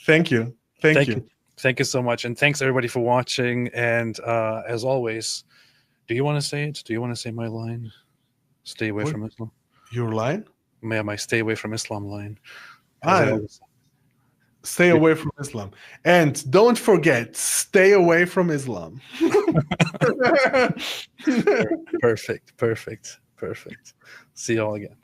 Thank you. Thank you. Thank you so much, and thanks everybody for watching. And as always, do you want to say it? Do you want to say my line? Stay away from Islam. Your line? My stay away from Islam line. Stay away from Islam. And don't forget, stay away from Islam. Perfect. See you all again.